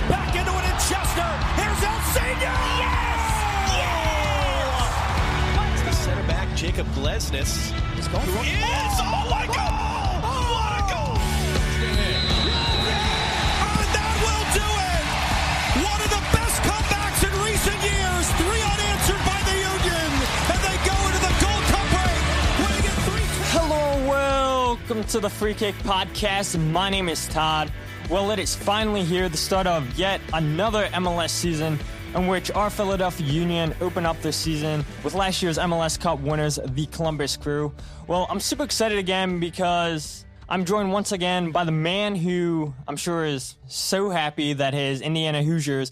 back into it in Chester. Here's El Senior. Yes! Yeah! The center back, Jacob Glesnes. He's going through. Yes! Oh, my God! What a goal! And that will do it! One of the best comebacks in recent years. 3 unanswered by the Union. And they go into the Gold Cup break, winning it 3-2. Hello, welcome to the Free Kick Podcast. My name is Todd. Well, it is finally here, the start of yet another MLS season in which our Philadelphia Union opened up their season with last year's MLS Cup winners, the Columbus Crew. Well, I'm super excited again because I'm joined once again by the man who I'm sure is so happy that his Indiana Hoosiers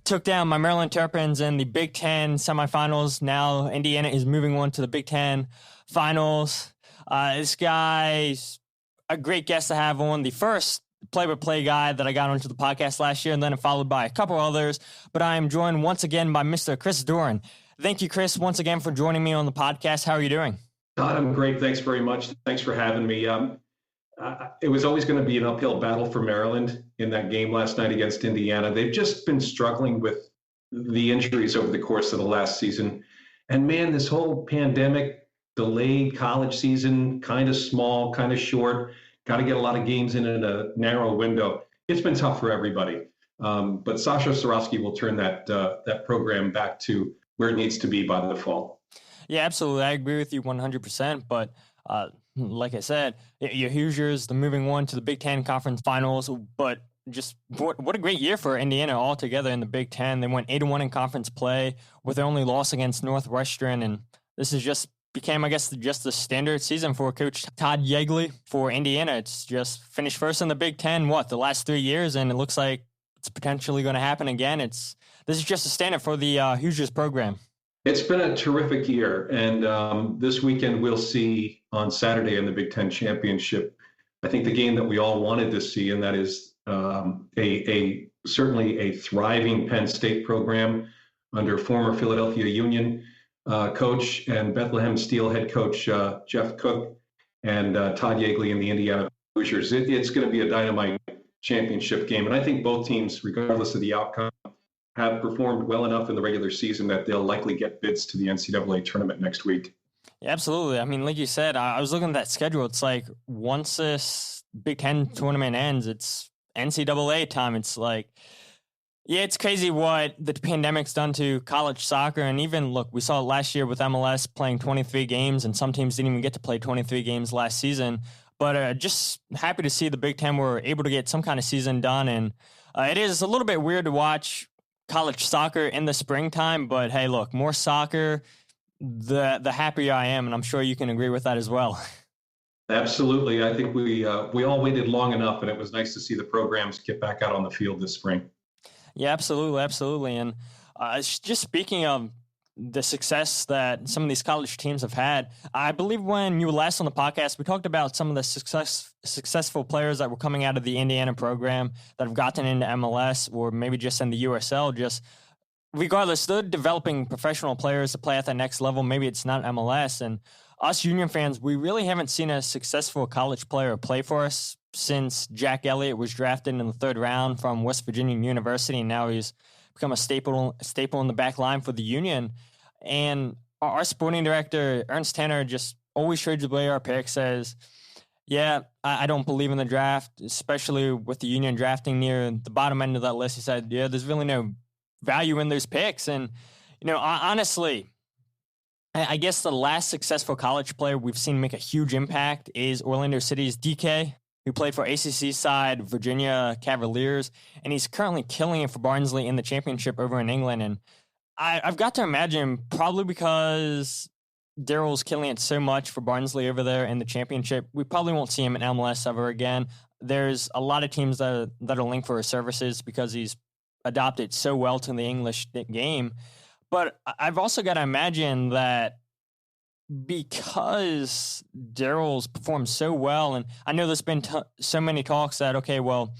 took down my Maryland Terrapins in the Big Ten semifinals. Now Indiana is moving on to the Big Ten finals. This guy's a great guest to have on, the first play-by-play guy that I got onto the podcast last year, and then followed by a couple others. But I am joined once again by Mr. Chris Doran. Thank you, Chris, once again for joining me on the podcast. How are you doing? Todd, I'm great. Thanks very much. Thanks for having me. It was always going to be an uphill battle for Maryland in that game last night against Indiana. They've just been struggling with the injuries over the course of the last season. And man, this whole pandemic delayed college season, kind of small, kind of short, got to get a lot of games in a narrow window. It's been tough for everybody. But Sasha Sarofsky will turn that program back to where it needs to be by the fall. Yeah, absolutely. I agree with you 100%. But like I said, your Hoosiers, they're moving on to the Big Ten Conference Finals. But just what a great year for Indiana altogether in the Big Ten. They went 8-1 in conference play with their only loss against Northwestern. And this is just became, I guess, just the standard season for Coach Todd Yeagley for Indiana. It's just finished first in the Big Ten, the last 3 years, and it looks like it's potentially going to happen again. This is just a standard for the Hoosiers program. It's been a terrific year, and this weekend we'll see on Saturday in the Big Ten Championship, I think the game that we all wanted to see, and that is certainly a thriving Penn State program under former Philadelphia Union coach and Bethlehem Steel head coach Jeff Cook and Todd Yeagley and the Indiana Hoosiers. It's going to be a dynamite championship game. And I think both teams, regardless of the outcome, have performed well enough in the regular season that they'll likely get bids to the NCAA tournament next week. Yeah, absolutely. I mean, like you said, I was looking at that schedule. It's like once this Big Ten tournament ends, it's NCAA time. It's like, yeah, it's crazy what the pandemic's done to college soccer. And even, look, we saw it last year with MLS playing 23 games, and some teams didn't even get to play 23 games last season. But just happy to see the Big Ten were able to get some kind of season done. And it is a little bit weird to watch college soccer in the springtime. But, hey, look, more soccer, the happier I am. And I'm sure you can agree with that as well. Absolutely. I think we all waited long enough, and it was nice to see the programs get back out on the field this spring. Yeah, absolutely, absolutely. And just speaking of the success that some of these college teams have had, I believe when you were last on the podcast, we talked about some of the successful players that were coming out of the Indiana program that have gotten into MLS or maybe just in the USL. Just regardless, they're developing professional players to play at the next level. Maybe it's not MLS. And us Union fans, we really haven't seen a successful college player play for us since Jack Elliott was drafted in the 3rd round from West Virginia University, and now he's become a staple in the back line for the Union. And our sporting director, Ernst Tanner, just always trades away our picks, says, yeah, I don't believe in the draft, especially with the Union drafting near the bottom end of that list. He said, yeah, there's really no value in those picks. And, honestly, I guess the last successful college player we've seen make a huge impact is Orlando City's DK, who played for ACC side Virginia Cavaliers, and he's currently killing it for Barnsley in the championship over in England. And I've got to imagine, probably because Daryl's killing it so much for Barnsley over there in the championship, we probably won't see him in MLS ever again. There's a lot of teams that are linked for his services because he's adopted so well to the English game. But I've also got to imagine that because Daryl's performed so well, and I know there's been so many talks that, okay, well,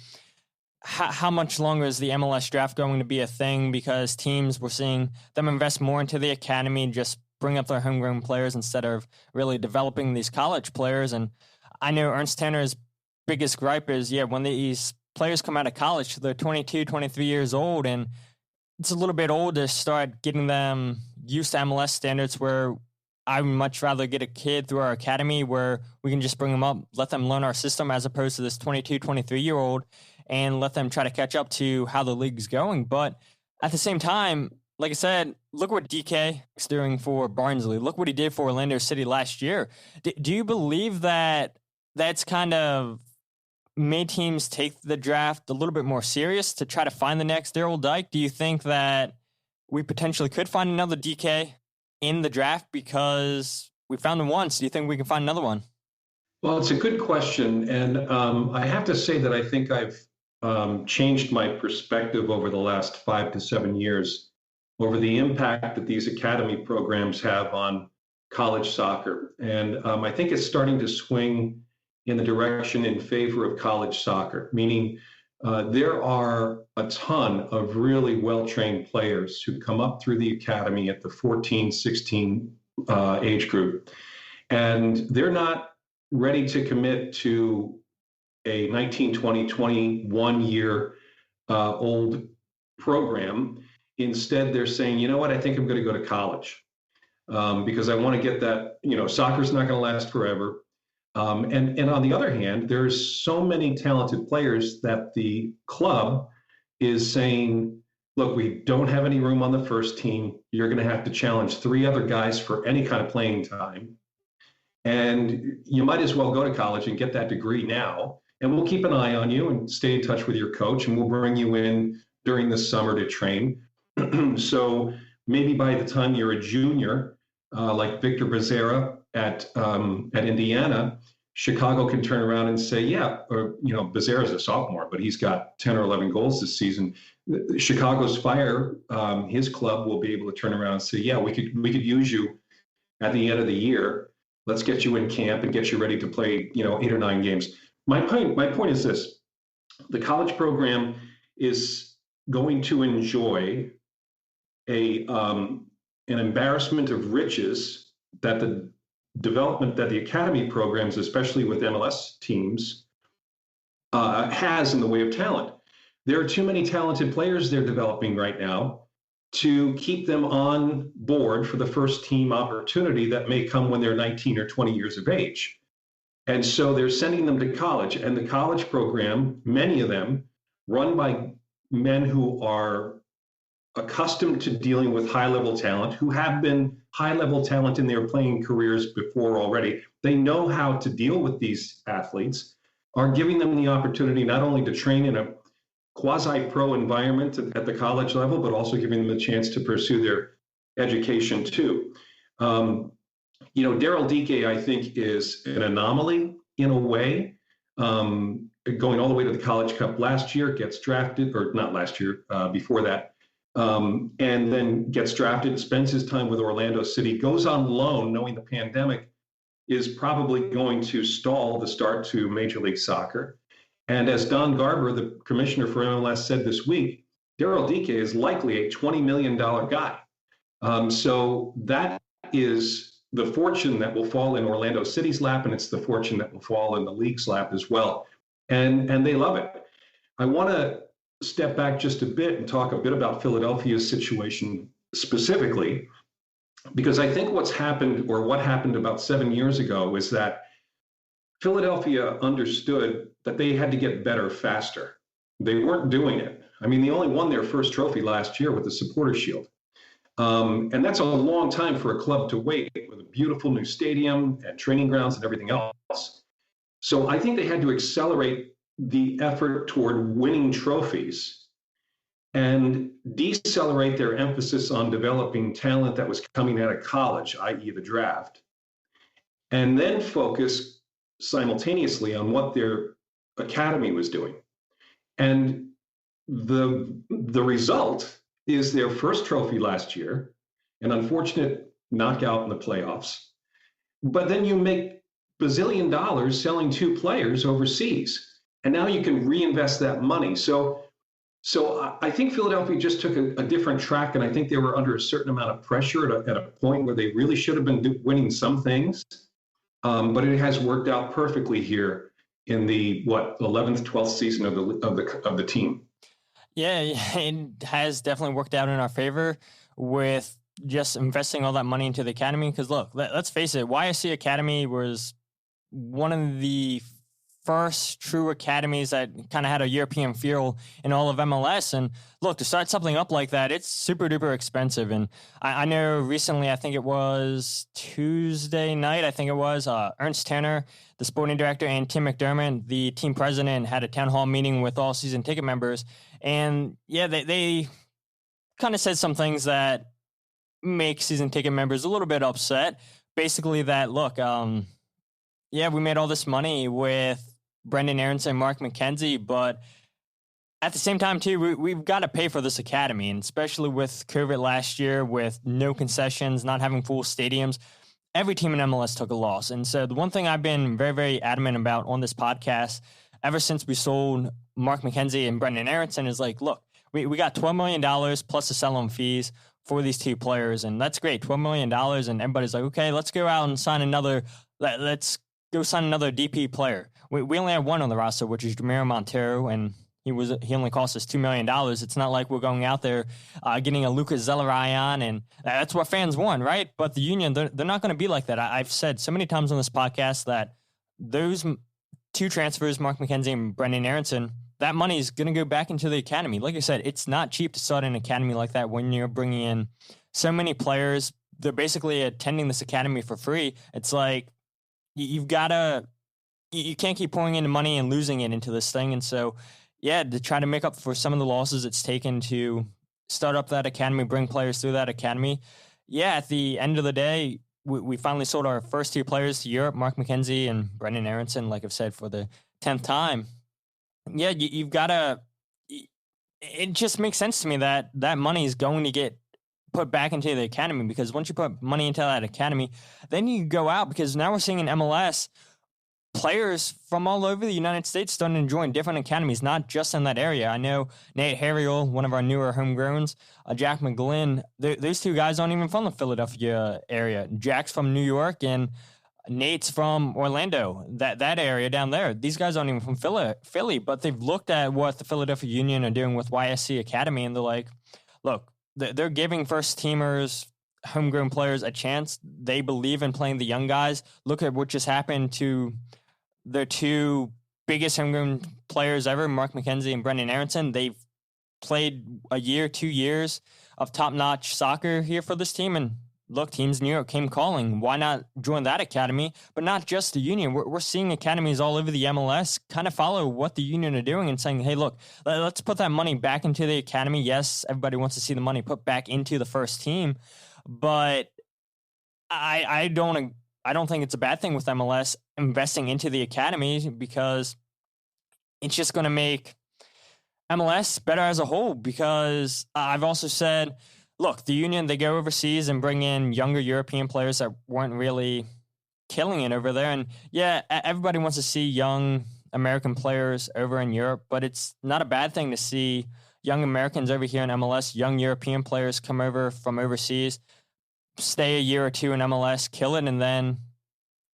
how much longer is the MLS draft going to be a thing? Because teams, we're seeing them invest more into the academy, just bring up their homegrown players instead of really developing these college players. And I know Ernst Tanner's biggest gripe is, when these players come out of college, so they're 22, 23 years old, and it's a little bit old to start getting them used to MLS standards, where I would much rather get a kid through our academy where we can just bring them up, let them learn our system, as opposed to this 22, 23-year-old, and let them try to catch up to how the league's going. But at the same time, like I said, look what DK is doing for Barnsley. Look what he did for Orlando City last year. Do you believe that that's kind of made teams take the draft a little bit more serious to try to find the next Daryl Dike? Do you think that we potentially could find another DK in the draft because we found him once? Do you think we can find another one? Well, it's a good question. And I have to say that I think I've changed my perspective over the last 5 to 7 years over the impact that these academy programs have on college soccer. And I think it's starting to swing in the direction in favor of college soccer, meaning there are a ton of really well-trained players who come up through the academy at the 14, 16 age group. And they're not ready to commit to a 19, 20, 21 year old program. Instead, they're saying, you know what, I think I'm going to go to college because I want to get that, soccer's not going to last forever. And on the other hand, there's so many talented players that the club is saying, look, we don't have any room on the first team. You're going to have to challenge 3 other guys for any kind of playing time. And you might as well go to college and get that degree now. And we'll keep an eye on you and stay in touch with your coach, and we'll bring you in during the summer to train. So maybe by the time you're a junior, like Victor Becerra at Indiana, Chicago can turn around and say, yeah, or, Becerra's a sophomore, but he's got 10 or 11 goals this season. Chicago's Fire, his club, will be able to turn around and say, yeah, we could use you at the end of the year. Let's get you in camp and get you ready to play, 8 or 9 games. My point is this: the college program is going to enjoy an embarrassment of riches that the development that the academy programs, especially with MLS teams, has in the way of talent. There are too many talented players they're developing right now to keep them on board for the first team opportunity that may come when they're 19 or 20 years of age. And so they're sending them to college, and the college program, many of them run by men who are accustomed to dealing with high-level talent, who have been high-level talent in their playing careers before already. They know how to deal with these athletes, are giving them the opportunity not only to train in a quasi-pro environment at the college level, but also giving them a chance to pursue their education too. Daryl Dike, I think, is an anomaly in a way. Going all the way to the College Cup last year, gets drafted, or not last year, before that, and then gets drafted, spends his time with Orlando City, goes on loan, knowing the pandemic is probably going to stall the start to Major League Soccer. And as Don Garber, the commissioner for MLS, said this week, Daryl Dike is likely a $20 million guy. So that is the fortune that will fall in Orlando City's lap, and it's the fortune that will fall in the league's lap as well. And they love it. I want to step back just a bit and talk a bit about Philadelphia's situation specifically, because I think what happened about 7 years ago is that Philadelphia understood that they had to get better faster. They weren't doing it. I mean, they only won their first trophy last year with the Supporters' Shield. And that's a long time for a club to wait, with a beautiful new stadium and training grounds and everything else. So I think they had to accelerate the effort toward winning trophies and decelerate their emphasis on developing talent that was coming out of college, i.e. the draft, and then focus simultaneously on what their academy was doing. And the result is their first trophy last year, an unfortunate knockout in the playoffs. But then you make bazillion dollars selling 2 players overseas, and now you can reinvest that money. So I think Philadelphia just took a different track, and I think they were under a certain amount of pressure at a point where they really should have been winning some things. But it has worked out perfectly here in the 11th, 12th season of the team. Yeah, it has definitely worked out in our favor with just investing all that money into the academy. Because look, let's face it, YSC Academy was one of the first true academies that kind of had a European feel in all of MLS. And look, to start something up like that, it's super duper expensive. And I know recently, I think it was Tuesday night, Ernst Tanner, the sporting director, and Tim McDermott, the team president, had a town hall meeting with all season ticket members. And yeah, they kind of said some things that make season ticket members a little bit upset. Basically that, look, we made all this money with Brendan Aronson and Mark McKenzie, but at the same time, too, we've got to pay for this academy, and especially with COVID last year, with no concessions, not having full stadiums, every team in MLS took a loss. And so the one thing I've been very, very adamant about on this podcast ever since we sold Mark McKenzie and Brendan Aronson is like, look, we got $12 million plus the sell-on fees for these two players, and that's great, $12 million, and everybody's like, okay, let's go out and sign another, let's go sign another DP player. We only have one on the roster, which is Jamiro Montero, and he only cost us $2 million. It's not like we're going out there getting a Lucas Zelarayan, and that's what fans want, right? But the Union, they're not going to be like that. I've said so many times on this podcast that those two transfers, Mark McKenzie and Brendan Aronson, that money is going to go back into the academy. Like I said, it's not cheap to start an academy like that when you're bringing in so many players. They're basically attending this academy for free. It's like you can't keep pouring into money and losing it into this thing. And so, yeah, to try to make up for some of the losses it's taken to start up that academy, bring players through that academy. Yeah, at the end of the day, we finally sold our first two players to Europe, Mark McKenzie and Brendan Aronson, like I've said, for the 10th time. Yeah, you've got to – it just makes sense to me that that money is going to get put back into the academy, because once you put money into that academy, then you go out, because now we're seeing in MLS – players from all over the United States starting to join different academies, not just in that area. I know Nate Harriel, one of our newer homegrowns, Jack McGlynn, those two guys aren't even from the Philadelphia area. Jack's from New York and Nate's from Orlando, that area down there. These guys aren't even from Philly, but they've looked at what the Philadelphia Union are doing with YSC Academy, and they're like, look, they're giving first-teamers, homegrown players a chance. They believe in playing the young guys. Look at what just happened to their two biggest homegrown players ever, Mark McKenzie and Brendan Aronson. They've played a year, 2 years of top-notch soccer here for this team. And look, teams in New York came calling. Why not join that academy? But not just the Union. We're seeing academies all over the MLS kind of follow what the Union are doing and saying, hey, look, let's put that money back into the academy. Yes, everybody wants to see the money put back into the first team. But I don't think it's a bad thing with MLS investing into the academy, because it's just going to make MLS better as a whole. Because I've also said, look, the Union, they go overseas and bring in younger European players that weren't really killing it over there. And yeah, everybody wants to see young American players over in Europe, but it's not a bad thing to see young Americans over here in MLS, young European players come over from overseas, stay a year or two in MLS, kill it, and then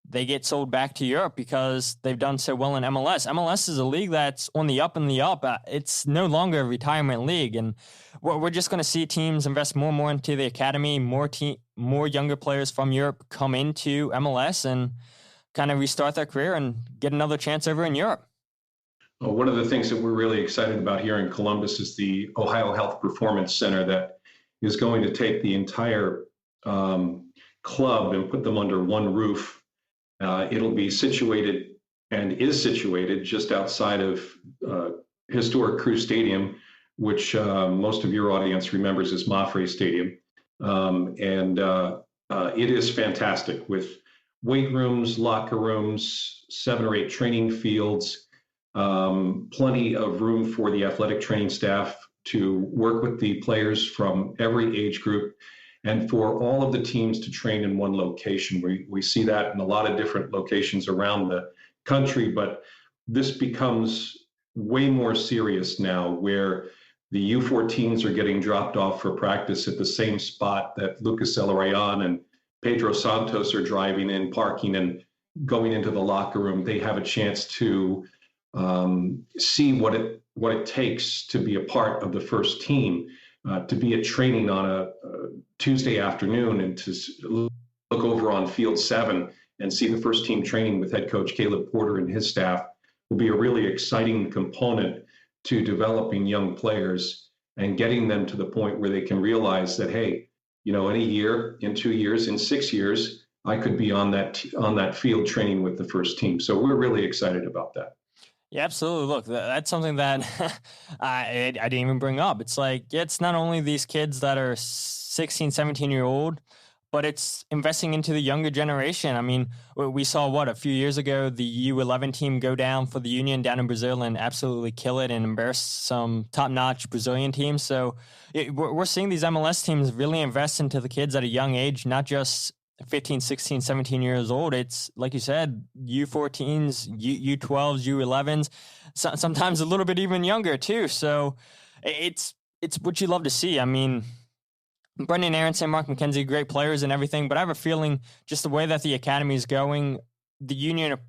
they get sold back to Europe because they've done so well in MLS. MLS is a league that's on the up and the up. It's no longer a retirement league, and we're just going to see teams invest more and more into the academy, more younger players from Europe come into MLS and kind of restart their career and get another chance over in Europe. Well, one of the things that we're really excited about here in Columbus is the Ohio Health Performance Center that is going to take the entire club and put them under one roof. It'll be situated and is situated just outside of historic Crew Stadium, which most of your audience remembers as Mafre Stadium. It is fantastic with weight rooms, locker rooms, 7 or 8 training fields, plenty of room for the athletic training staff to work with the players from every age group, and for all of the teams to train in one location. We see that in a lot of different locations around the country, but this becomes way more serious now, where the U14s are getting dropped off for practice at the same spot that Lucas Zelarayan and Pedro Santos are driving in, parking, and going into the locker room, they have a chance to see what it takes to be a part of the first team, to be at training on a Tuesday afternoon and to look over on Field 7 and see the first team training with head coach Caleb Porter and his staff will be a really exciting component to developing young players and getting them to the point where they can realize that, hey, in a year, in 2 years, in 6 years, I could be on that field training with the first team. So we're really excited about that. Yeah, absolutely. Look, that's something that I didn't even bring up. It's like, it's not only these kids that are 16, 17-year-old, but it's investing into the younger generation. I mean, we saw a few years ago, the U11 team go down for the Union down in Brazil and absolutely kill it and embarrass some top-notch Brazilian teams. So we're seeing these MLS teams really invest into the kids at a young age, not just 15, 16, 17 years old. It's like you said, U14s, U12s, U11s, sometimes a little bit even younger too. So it's what you love to see. I mean, Brendan Aronson, Mark McKenzie, great players and everything, but I have a feeling just the way that the academy is going, the Union are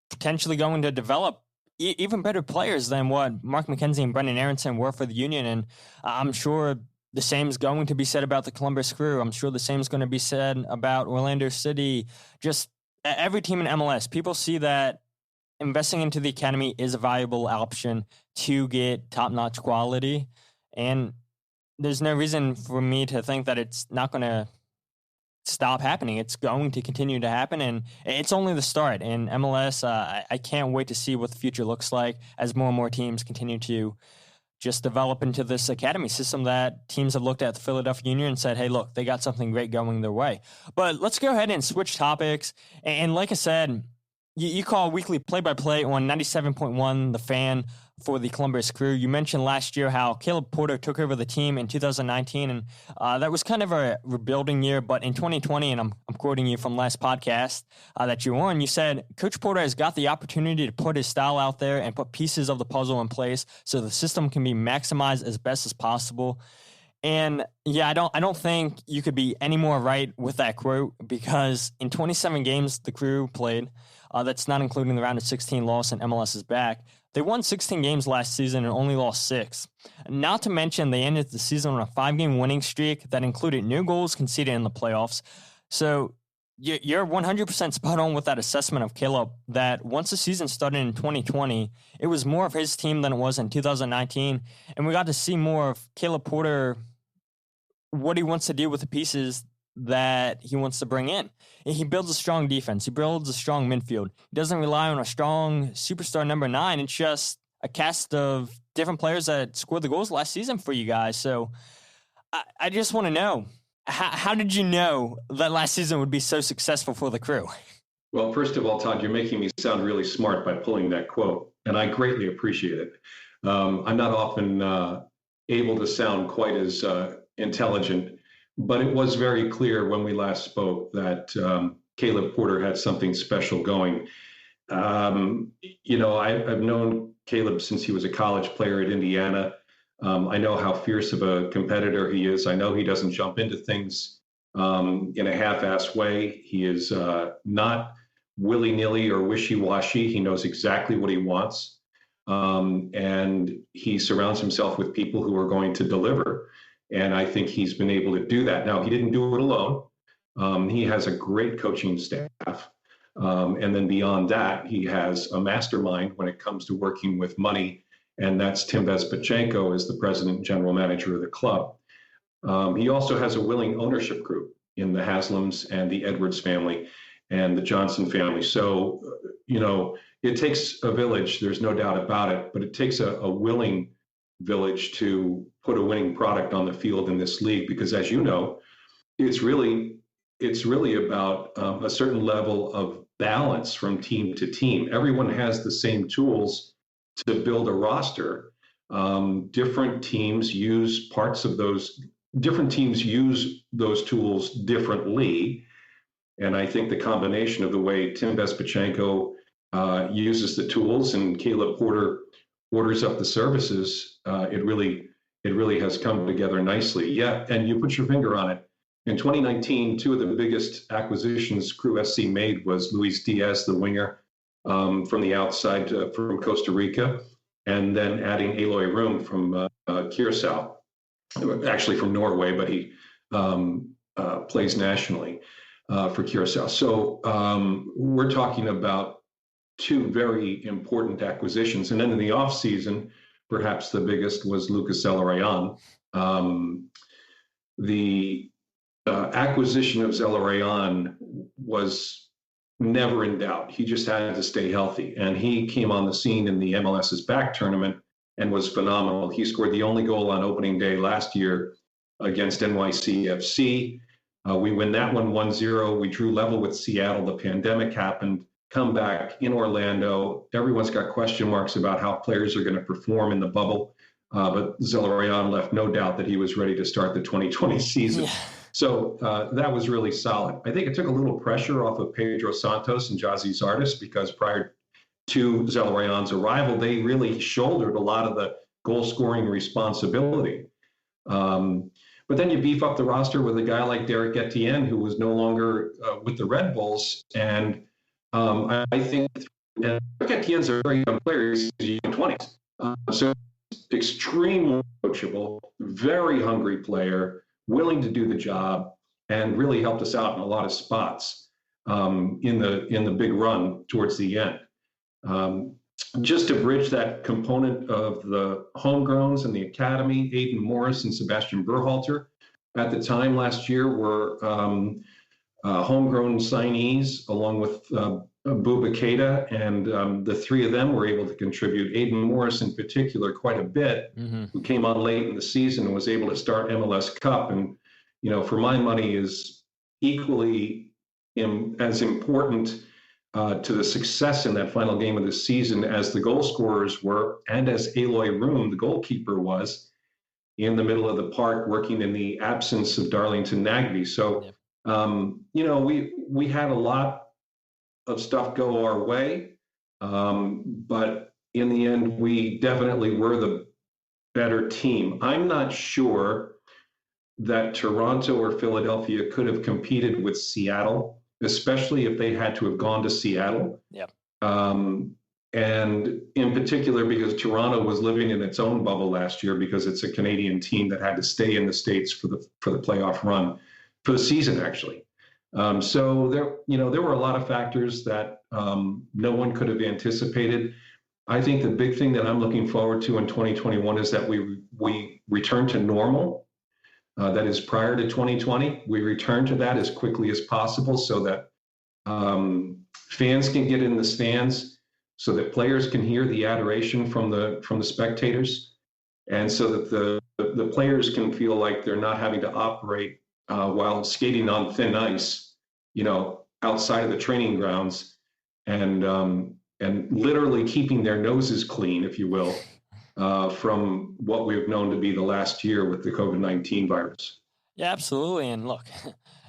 potentially going to develop even better players than what Mark McKenzie and Brendan Aronson were for the Union. And I'm sure the same is going to be said about the Columbus Crew. I'm sure the same is going to be said about Orlando City, just every team in MLS. People see that investing into the academy is a valuable option to get top-notch quality. And there's no reason for me to think that it's not going to stop happening. It's going to continue to happen, and it's only the start. In MLS, I can't wait to see what the future looks like as more and more teams continue to just develop into this academy system that teams have looked at the Philadelphia Union and said, hey, look, they got something great going their way. But let's go ahead and switch topics. And like I said, you call weekly play-by-play on 97.1 The Fan for the Columbus Crew. You mentioned last year how Caleb Porter took over the team in 2019, and that was kind of a rebuilding year. But in 2020, and I'm quoting you from last podcast that you were on, you said, Coach Porter has got the opportunity to put his style out there and put pieces of the puzzle in place so the system can be maximized as best as possible. And yeah, I don't think you could be any more right with that quote, because in 27 games the Crew played, that's not including the round of 16 loss and MLS is back, they won 16 games last season and only lost 6. Not to mention they ended the season on a 5-game winning streak that included no goals conceded in the playoffs. So you're 100% spot on with that assessment of Caleb, that once the season started in 2020, it was more of his team than it was in 2019. And we got to see more of Caleb Porter, what he wants to do with the pieces that he wants to bring in. He builds a strong defense. He builds a strong midfield. He doesn't rely on a strong superstar number 9. It's just a cast of different players that scored the goals last season for you guys. So I just want to know, how did you know that last season would be so successful for the Crew? Well, first of all, Todd, you're making me sound really smart by pulling that quote, and I greatly appreciate it. I'm not often able to sound quite as intelligent, but it was very clear when we last spoke that Caleb Porter had something special going. I've known Caleb since he was a college player at Indiana. I know how fierce of a competitor he is. I know he doesn't jump into things in a half-ass way. He is not willy-nilly or wishy-washy. He knows exactly what he wants. And he surrounds himself with people who are going to deliver. And I think he's been able to do that. Now, he didn't do it alone. He has a great coaching staff. And then beyond that, he has a mastermind when it comes to working with money. And that's Tim Bezpachenko as the president and general manager of the club. He also has a willing ownership group in the Haslams and the Edwards family and the Johnson family. So, it takes a village, there's no doubt about it, but it takes a willing village to put a winning product on the field in this league, because as you know, it's really about a certain level of balance from team to team. Everyone has the same tools to build a roster. Different teams use those tools differently. And I think the combination of the way Tim Bezpachenko uses the tools and Caleb Porter orders up the services, it really has come together nicely. Yeah, and you put your finger on it. In 2019, two of the biggest acquisitions Crew SC made was Luis Diaz, the winger from the outside from Costa Rica, and then adding Eloy Room from Curacao, actually from Norway, but he plays nationally for Curacao. So we're talking about two very important acquisitions. And then in the offseason, perhaps the biggest was Lucas Zelarayan. The acquisition of Zelarayan was never in doubt. He just had to stay healthy. And he came on the scene in the MLS's back tournament and was phenomenal. He scored the only goal on opening day last year against NYCFC. We win that one 1-0. We drew level with Seattle. The pandemic happened. Come back in Orlando. Everyone's got question marks about how players are going to perform in the bubble. But Zelarayan left no doubt that he was ready to start the 2020 season. Yeah. So that was really solid. I think it took a little pressure off of Pedro Santos and Jazzy Zardes because prior to Zelarayan's arrival, they really shouldered a lot of the goal-scoring responsibility. But then you beef up the roster with a guy like Derek Etienne, who was no longer with the Red Bulls. And I think Derek Etienne's a very young player. He's in his 20s. So extremely coachable, very hungry player, willing to do the job, and really helped us out in a lot of spots in the big run towards the end. Just to bridge that component of the homegrowns and the academy, Aiden Morris and Sebastian Berhalter at the time last year were homegrown signees along with Bouba Keita, and the three of them were able to contribute. Aiden Morris in particular quite a bit, who came on late in the season and was able to start MLS Cup, and for my money is equally as important to the success in that final game of the season as the goal scorers were, and as Eloy Room, the goalkeeper, was in the middle of the park working in the absence of Darlington Nagbe. So, we had a lot of stuff go our way, but in the end, we definitely were the better team. I'm not sure that Toronto or Philadelphia could have competed with Seattle, especially if they had to have gone to Seattle. Yep. And in particular, because Toronto was living in its own bubble last year because it's a Canadian team that had to stay in the States for the playoff run, for the season, actually. So there were a lot of factors that no one could have anticipated. I think the big thing that I'm looking forward to in 2021 is that we return to normal. That is prior to 2020. We return to that as quickly as possible so that fans can get in the stands, so that players can hear the adoration from the spectators, and so that the players can feel like they're not having to operate while skating on thin ice, outside of the training grounds, and literally keeping their noses clean, if you will, from what we've known to be the last year with the COVID-19 virus. Yeah, absolutely. And look,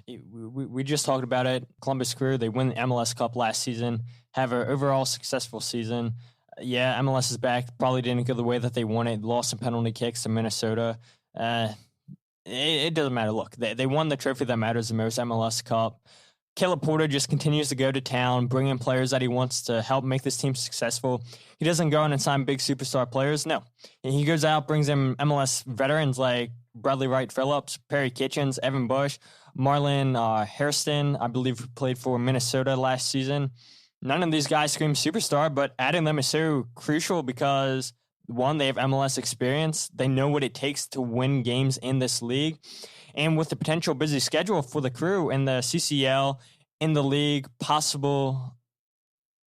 we just talked about it. Columbus Crew, they win the MLS Cup last season, have an overall successful season. Yeah, MLS is back. Probably didn't go the way that they wanted. Lost some penalty kicks to Minnesota. It doesn't matter. Look, they won the trophy that matters the most, MLS Cup. Caleb Porter just continues to go to town, bring in players that he wants to help make this team successful. He doesn't go out and sign big superstar players. No. He goes out, brings in MLS veterans like Bradley Wright Phillips, Perry Kitchens, Evan Bush, Marlon Hairston, I believe played for Minnesota last season. None of these guys scream superstar, but adding them is so crucial because, one, they have MLS experience. They know what it takes to win games in this league. And with the potential busy schedule for the Crew in the CCL, in the league, possible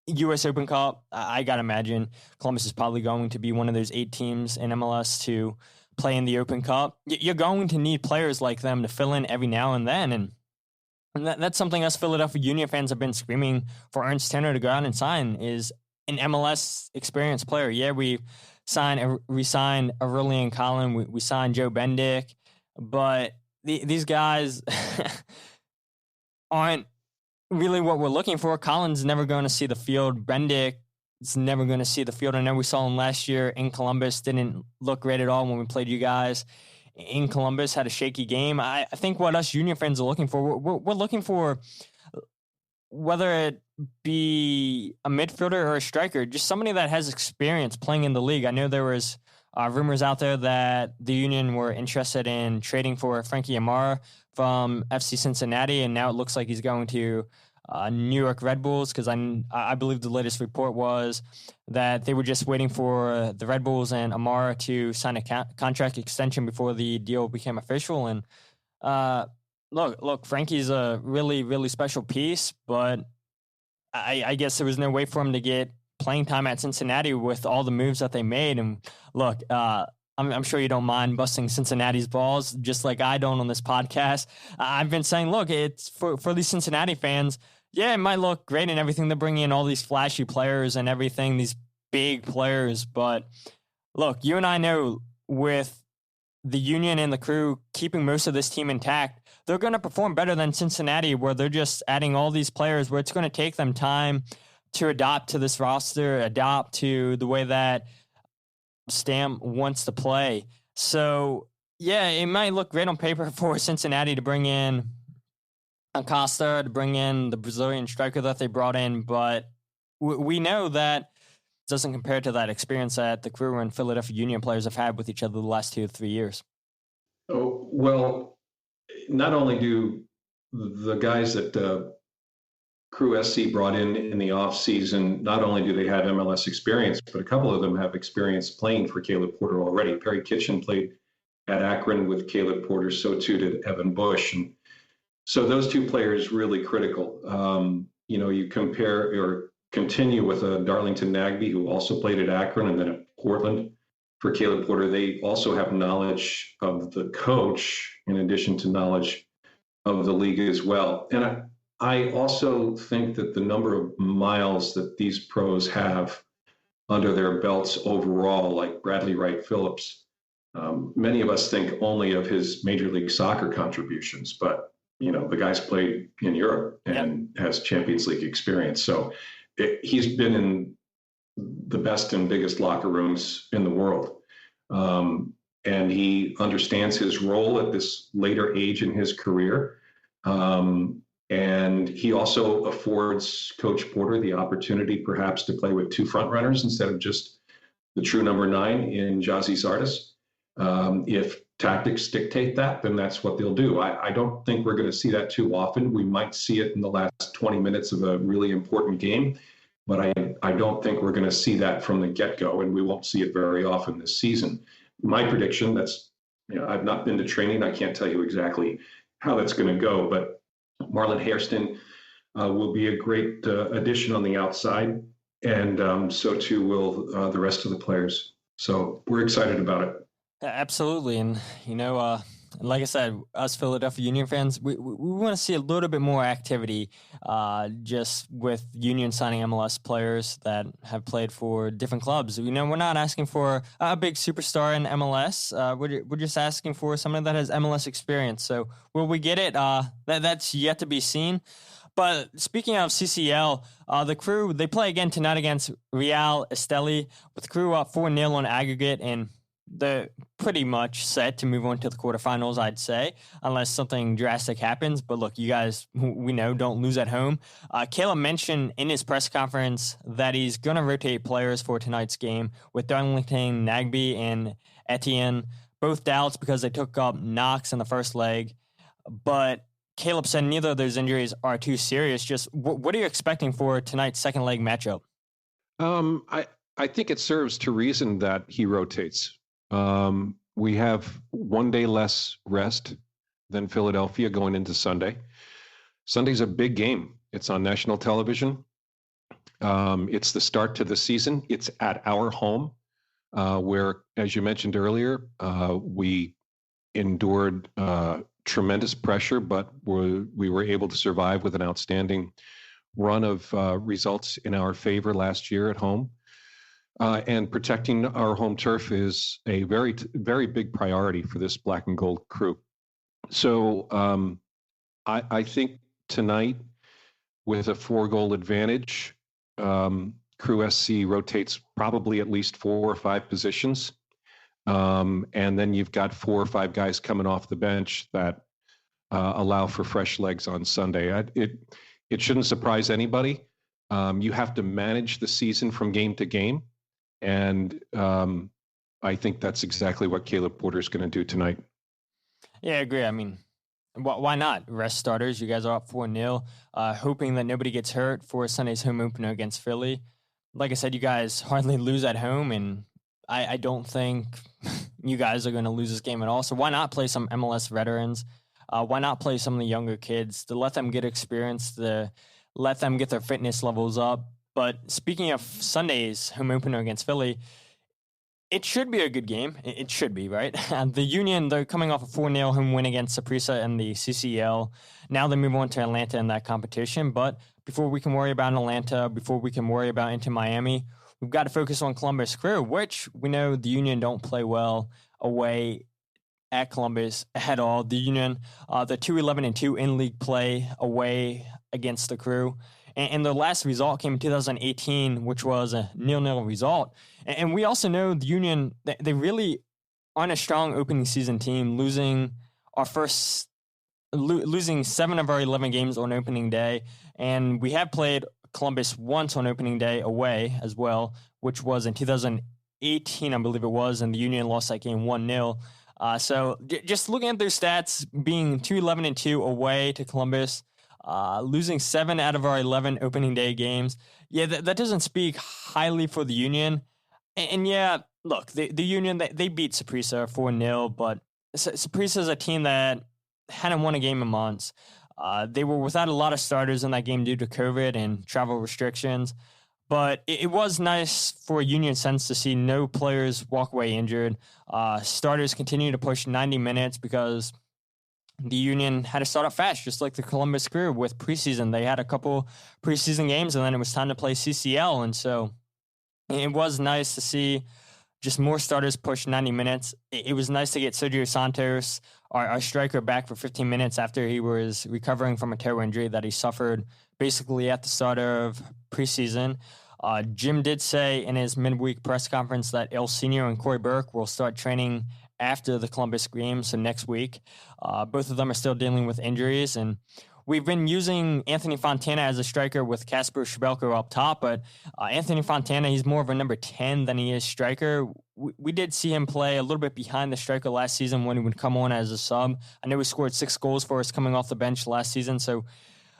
U.S. Open Cup, I got to imagine Columbus is probably going to be one of those 8 teams in MLS to play in the Open Cup. You're going to need players like them to fill in every now and then. And that's something us Philadelphia Union fans have been screaming for Ernst Tanner to go out and sign, is an MLS experienced player. Yeah, we signed Aurelian Collin, we signed Joe Bendick, but these guys aren't really what we're looking for. Collin's never going to see the field. Bendick is never going to see the field. I know we saw him last year in Columbus. Didn't look great at all when we played you guys. in Columbus, had a shaky game. I think what us Union fans are looking for, we're looking for, whether it be a midfielder or a striker, just somebody that has experience playing in the league. I know there was rumors out there that the Union were interested in trading for Frankie Amara from FC Cincinnati, and now it looks like he's going to New York Red Bulls, because I believe the latest report was that they were just waiting for the Red Bulls and Amara to sign a contract extension before the deal became official. And look, Frankie's a really, really special piece, but I guess there was no way for him to get playing time at Cincinnati with all the moves that they made. And look, I'm sure you don't mind busting Cincinnati's balls, just like I don't on this podcast. I've been saying, look, it's for these Cincinnati fans. Yeah, it might look great and everything. They're bringing in all these flashy players and everything, these big players. But look, you and I know with the Union and the Crew keeping most of this team intact, they're going to perform better than Cincinnati, where they're just adding all these players, where it's going to take them time to adapt to this roster, adapt to the way that Stam wants to play. So, yeah, it might look great on paper for Cincinnati to bring in Acosta, to bring in the Brazilian striker that they brought in, but we know that it doesn't compare to that experience that the Crew and Philadelphia Union players have had with each other the last 2 to 3 years. Oh, well, not only do the guys that Crew SC brought in the offseason, not only do they have MLS experience, but a couple of them have experience playing for Caleb Porter already. Perry Kitchen played at Akron with Caleb Porter, so too did Evan Bush. And so those two players really critical. You compare or continue with Darlington Nagbe, who also played at Akron and then at Portland for Caleb Porter. They also have knowledge of the coach in addition to knowledge of the league as well. And I also think that the number of miles that these pros have under their belts overall, like Bradley Wright Phillips, many of us think only of his Major League Soccer contributions, but the guy's played in Europe and has Champions League experience. So he's been in the best and biggest locker rooms in the world. And he understands his role at this later age in his career. And he also affords Coach Porter the opportunity perhaps to play with two front runners instead of just the true number 9 in Jazzy Zardes. If tactics dictate that, then that's what they'll do. I don't think we're going to see that too often. We might see it in the last 20 minutes of a really important game, but I don't think we're going to see that from the get-go, and we won't see it very often this season. My prediction, I've not been to training. I can't tell you exactly how that's going to go, but Marlon Hairston will be a great addition on the outside, and so too will the rest of the players. So we're excited about it. Absolutely. And, like I said, us Philadelphia Union fans, we want to see a little bit more activity just with Union signing MLS players that have played for different clubs. We're not asking for a big superstar in MLS. We're just asking for someone that has MLS experience. So will we get it? That's yet to be seen. But speaking of CCL, the Crew, they play again tonight against Real Estelí, with the Crew up 4-0 on aggregate, and they're pretty much set to move on to the quarterfinals, I'd say, unless something drastic happens. But look, you guys, we know, don't lose at home. Caleb mentioned in his press conference that he's going to rotate players for tonight's game, with Darlington Nagbe and Etienne both doubts because they took up knocks in the first leg. But Caleb said neither of those injuries are too serious. Just what are you expecting for tonight's second leg matchup? I think it serves to reason that he rotates. We have 1 day less rest than Philadelphia going into Sunday. Sunday's a big game. It's on national television. It's the start to the season. It's at our home, where, as you mentioned earlier, we endured tremendous pressure, but we were able to survive with an outstanding run of results in our favor last year at home. And protecting our home turf is a very, very big priority for this Black and Gold Crew. So I think tonight, with a 4-goal advantage, Crew SC rotates probably at least 4 or 5 positions. And then you've got 4 or 5 guys coming off the bench that allow for fresh legs on Sunday. It shouldn't surprise anybody. You have to manage the season from game to game. And I think that's exactly what Caleb Porter is going to do tonight. Yeah, I agree. I mean, why not? Rest starters. You guys are up 4-0, hoping that nobody gets hurt for Sunday's home opener against Philly. Like I said, you guys hardly lose at home, and I don't think you guys are going to lose this game at all. So why not play some MLS veterans? Why not play some of the younger kids to let them get experience, to let them get their fitness levels up? But speaking of Sunday's home opener against Philly, it should be a good game. It should be, right? The Union, they're coming off a 4-0 home win against Saprissa in the CCL. Now they move on to Atlanta in that competition. But before we can worry about Atlanta, before we can worry about Inter Miami, we've got to focus on Columbus Crew, which we know the Union don't play well away at Columbus at all. The Union, the 2-11-2 in league play away against the Crew. And their last result came in 2018, which was a 0-0 result. And we also know the Union, they really aren't a strong opening season team, losing 7 of our 11 games on opening day. And we have played Columbus once on opening day away as well, which was in 2018, I believe it was, and the Union lost that game 1-0. So just looking at their stats, being 2-11-2 away to Columbus, losing 7 out of our 11 opening day games. Yeah, that doesn't speak highly for the Union. And yeah, look, the Union, they beat Saprissa 4-0, but Saprissa is a team that hadn't won a game in months. They were without a lot of starters in that game due to COVID and travel restrictions. But it was nice for Union sense to see no players walk away injured. Starters continue to push 90 minutes because the Union had to start off fast, just like the Columbus Crew with preseason. They had a couple preseason games, and then it was time to play CCL. And so it was nice to see just more starters push 90 minutes. It was nice to get Sergio Santos, our striker, back for 15 minutes after he was recovering from a toe injury that he suffered basically at the start of preseason. Jim did say in his midweek press conference that El Senior and Corey Burke will start training after the Columbus game, so next week. Both of them are still dealing with injuries, and we've been using Anthony Fontana as a striker with Kasper Schbelko up top, but Anthony Fontana, he's more of a number 10 than he is striker. We did see him play a little bit behind the striker last season when he would come on as a sub. I know he scored 6 goals for us coming off the bench last season, so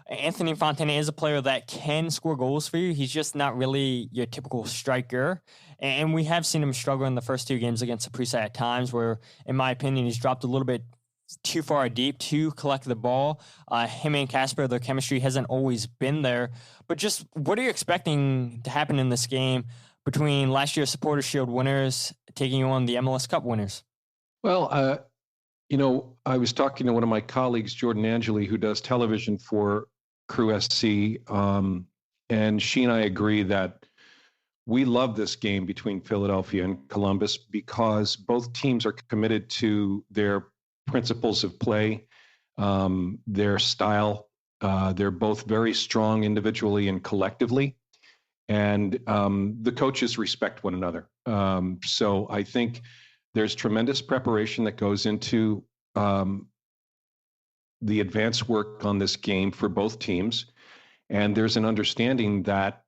Anthony Fontana is a player that can score goals for you. He's just not really your typical striker. And we have seen him struggle in the first 2 games against Saprissa at times where, in my opinion, he's dropped a little bit too far deep to collect the ball. Him and Kasper, their chemistry hasn't always been there. But just what are you expecting to happen in this game between last year's Supporter Shield winners taking on the MLS Cup winners? Well, I was talking to one of my colleagues, Jordan Angeli, who does television for Crew SC, and she and I agree that we love this game between Philadelphia and Columbus because both teams are committed to their principles of play, their style. They're both very strong individually and collectively, and the coaches respect one another. So I think there's tremendous preparation that goes into the advanced work on this game for both teams. And there's an understanding that,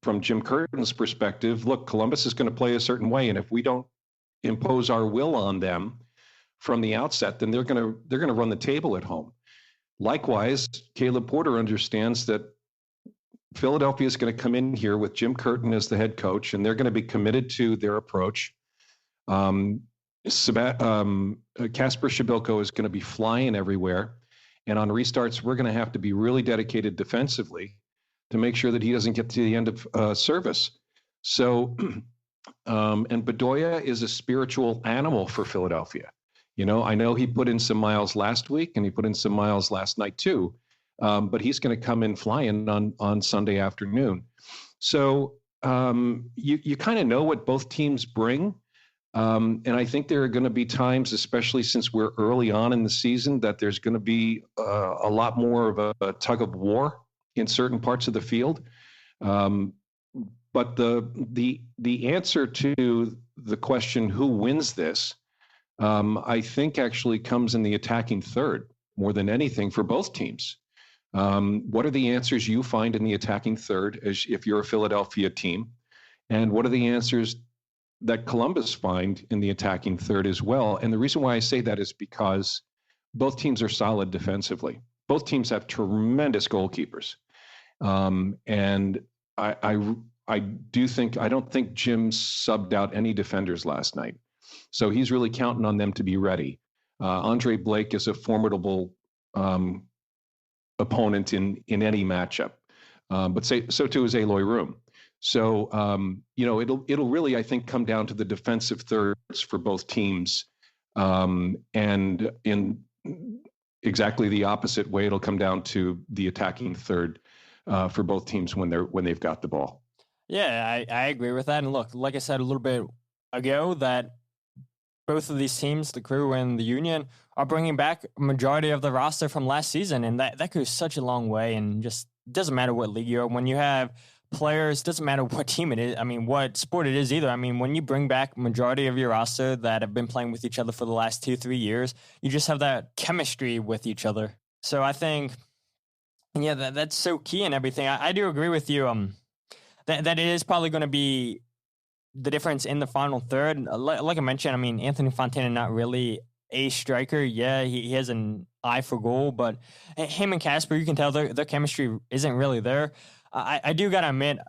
from Jim Curtin's perspective, look, Columbus is going to play a certain way. And if we don't impose our will on them from the outset, then they're going to run the table at home. Likewise, Caleb Porter understands that Philadelphia is going to come in here with Jim Curtin as the head coach, and they're going to be committed to their approach. Kasper Schbelko is going to be flying everywhere. And on restarts, we're going to have to be really dedicated defensively to make sure that he doesn't get to the end of service. So, and Bedoya is a spiritual animal for Philadelphia. I know he put in some miles last week and he put in some miles last night too. But he's going to come in flying on Sunday afternoon. So you kind of know what both teams bring. And I think there are going to be times, especially since we're early on in the season, that there's going to be a lot more of a tug of war in certain parts of the field. But But the answer to the question, who wins this, I think actually comes in the attacking third more than anything for both teams. What are the answers you find in the attacking third as if you're a Philadelphia team? And what are the answers that Columbus find in the attacking third as well? And the reason why I say that is because both teams are solid defensively. Both teams have tremendous goalkeepers. And I don't think Jim subbed out any defenders last night. So he's really counting on them to be ready. Andre Blake is a formidable opponent in any matchup, but so too is Aloy Room. So it'll really, I think, come down to the defensive thirds for both teams, and in exactly the opposite way, it'll come down to the attacking third for both teams when they've got the ball. Yeah, I agree with that. And look, like I said a little bit ago, that both of these teams, the Crew and the Union, are bringing back a majority of the roster from last season. And that goes such a long way. And just doesn't matter what league you're in. When you have players, doesn't matter what team it is. I mean, what sport it is either. I mean, when you bring back majority of your roster that have been playing with each other for the last 2-3 years, you just have that chemistry with each other. So I think, yeah, that's so key and everything. I do agree with you. That it is probably going to be the difference in the final third. Like I mentioned, I mean, Anthony Fontana, not really a striker. Yeah, he has an eye for goal, but him and Casper, you can tell their chemistry isn't really there. I do got to admit,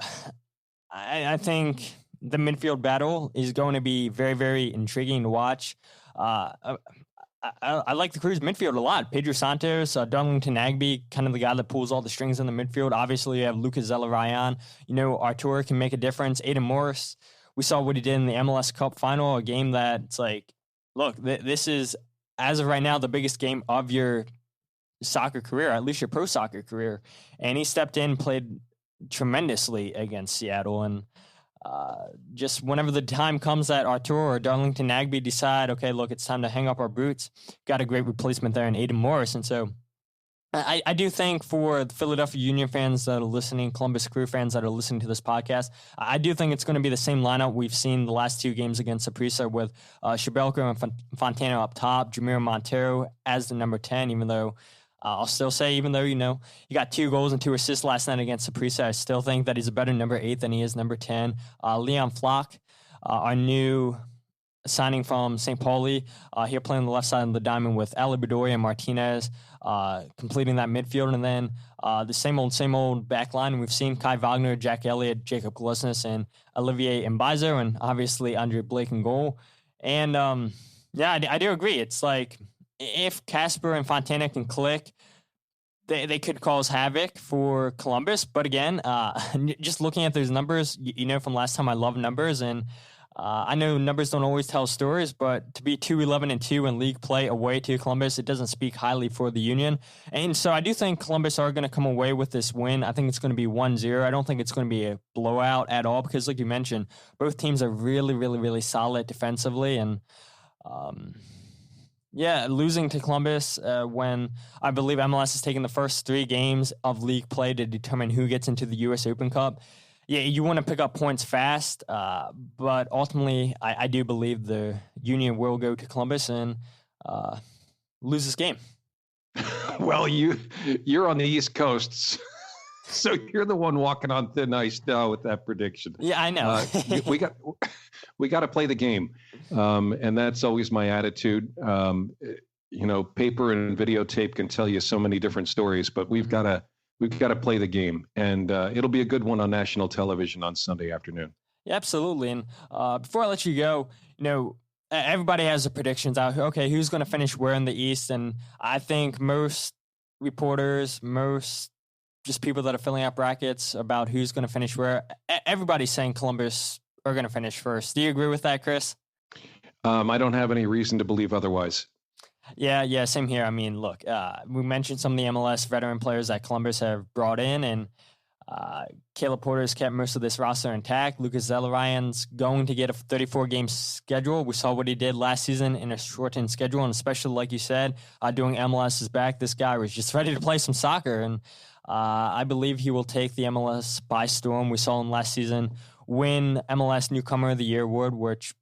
I think the midfield battle is going to be very, very intriguing to watch. I like the Crew's midfield a lot. Pedro Santos, Darlington Nagbe, kind of the guy that pulls all the strings in the midfield. Obviously, you have Lucas Zelarayan. Artur can make a difference. Aiden Morris, we saw what he did in the MLS Cup final, a game that it's like, look, this is, as of right now, the biggest game of your soccer career, at least your pro soccer career. And he stepped in, played tremendously against Seattle. And just whenever the time comes that Artur or Darlington Nagbe decide, okay, look, it's time to hang up our boots, got a great replacement there in Aiden Morris. And so I do think for the Philadelphia Union fans that are listening, Columbus Crew fans that are listening to this podcast, I do think it's going to be the same lineup we've seen the last two games against Saprissa, with Shabelko and Fontana up top, Jamiro Montero as the number 10, even though I'll still say, even though, he got 2 goals and 2 assists last night against Saprissa, I still think that he's a better number 8 than he is number 10. Leon Flock, our new signing from St. Pauli, here playing on the left side of the diamond with Ali Bedoya and Martinez, completing that midfield. And then the same old back line. We've seen Kai Wagner, Jack Elliott, Jacob Glesnes, and Olivier Mbizo, and obviously Andre Blake in goal. And I do agree. It's like, if Casper and Fontana can click, they could cause havoc for Columbus. But again, just looking at those numbers, from last time, I love numbers. And I know numbers don't always tell stories, but to be 2-11-2 in league play away to Columbus, it doesn't speak highly for the Union. And so I do think Columbus are going to come away with this win. I think it's going to be 1-0. I don't think it's going to be a blowout at all, because like you mentioned, both teams are really, really, really solid defensively. And losing to Columbus when I believe MLS is taking the first 3 games of league play to determine who gets into the U.S. Open Cup. Yeah, you want to pick up points fast, but ultimately I do believe the Union will go to Columbus and lose this game. Well, you're on the East Coast, so you're the one walking on thin ice now with that prediction. Yeah, I know. we got to play the game, and that's always my attitude. Paper and videotape can tell you so many different stories, but we've got to play the game, and it'll be a good one on national television on Sunday afternoon. Yeah, absolutely. And before I let you go, everybody has the predictions out. Okay, who's going to finish where in the East? And I think most reporters, most just people that are filling out brackets about who's going to finish where, everybody's saying Columbus are going to finish first. Do you agree with that, Chris? I don't have any reason to believe otherwise. Yeah, same here. I mean, look, we mentioned some of the MLS veteran players that Columbus have brought in, and Caleb Porter's kept most of this roster intact. Lucas Zelarayan's going to get a 34-game schedule. We saw what he did last season in a shortened schedule, and especially, like you said, doing MLS is back. This guy was just ready to play some soccer, and I believe he will take the MLS by storm. We saw him last season win MLS Newcomer of the Year award, which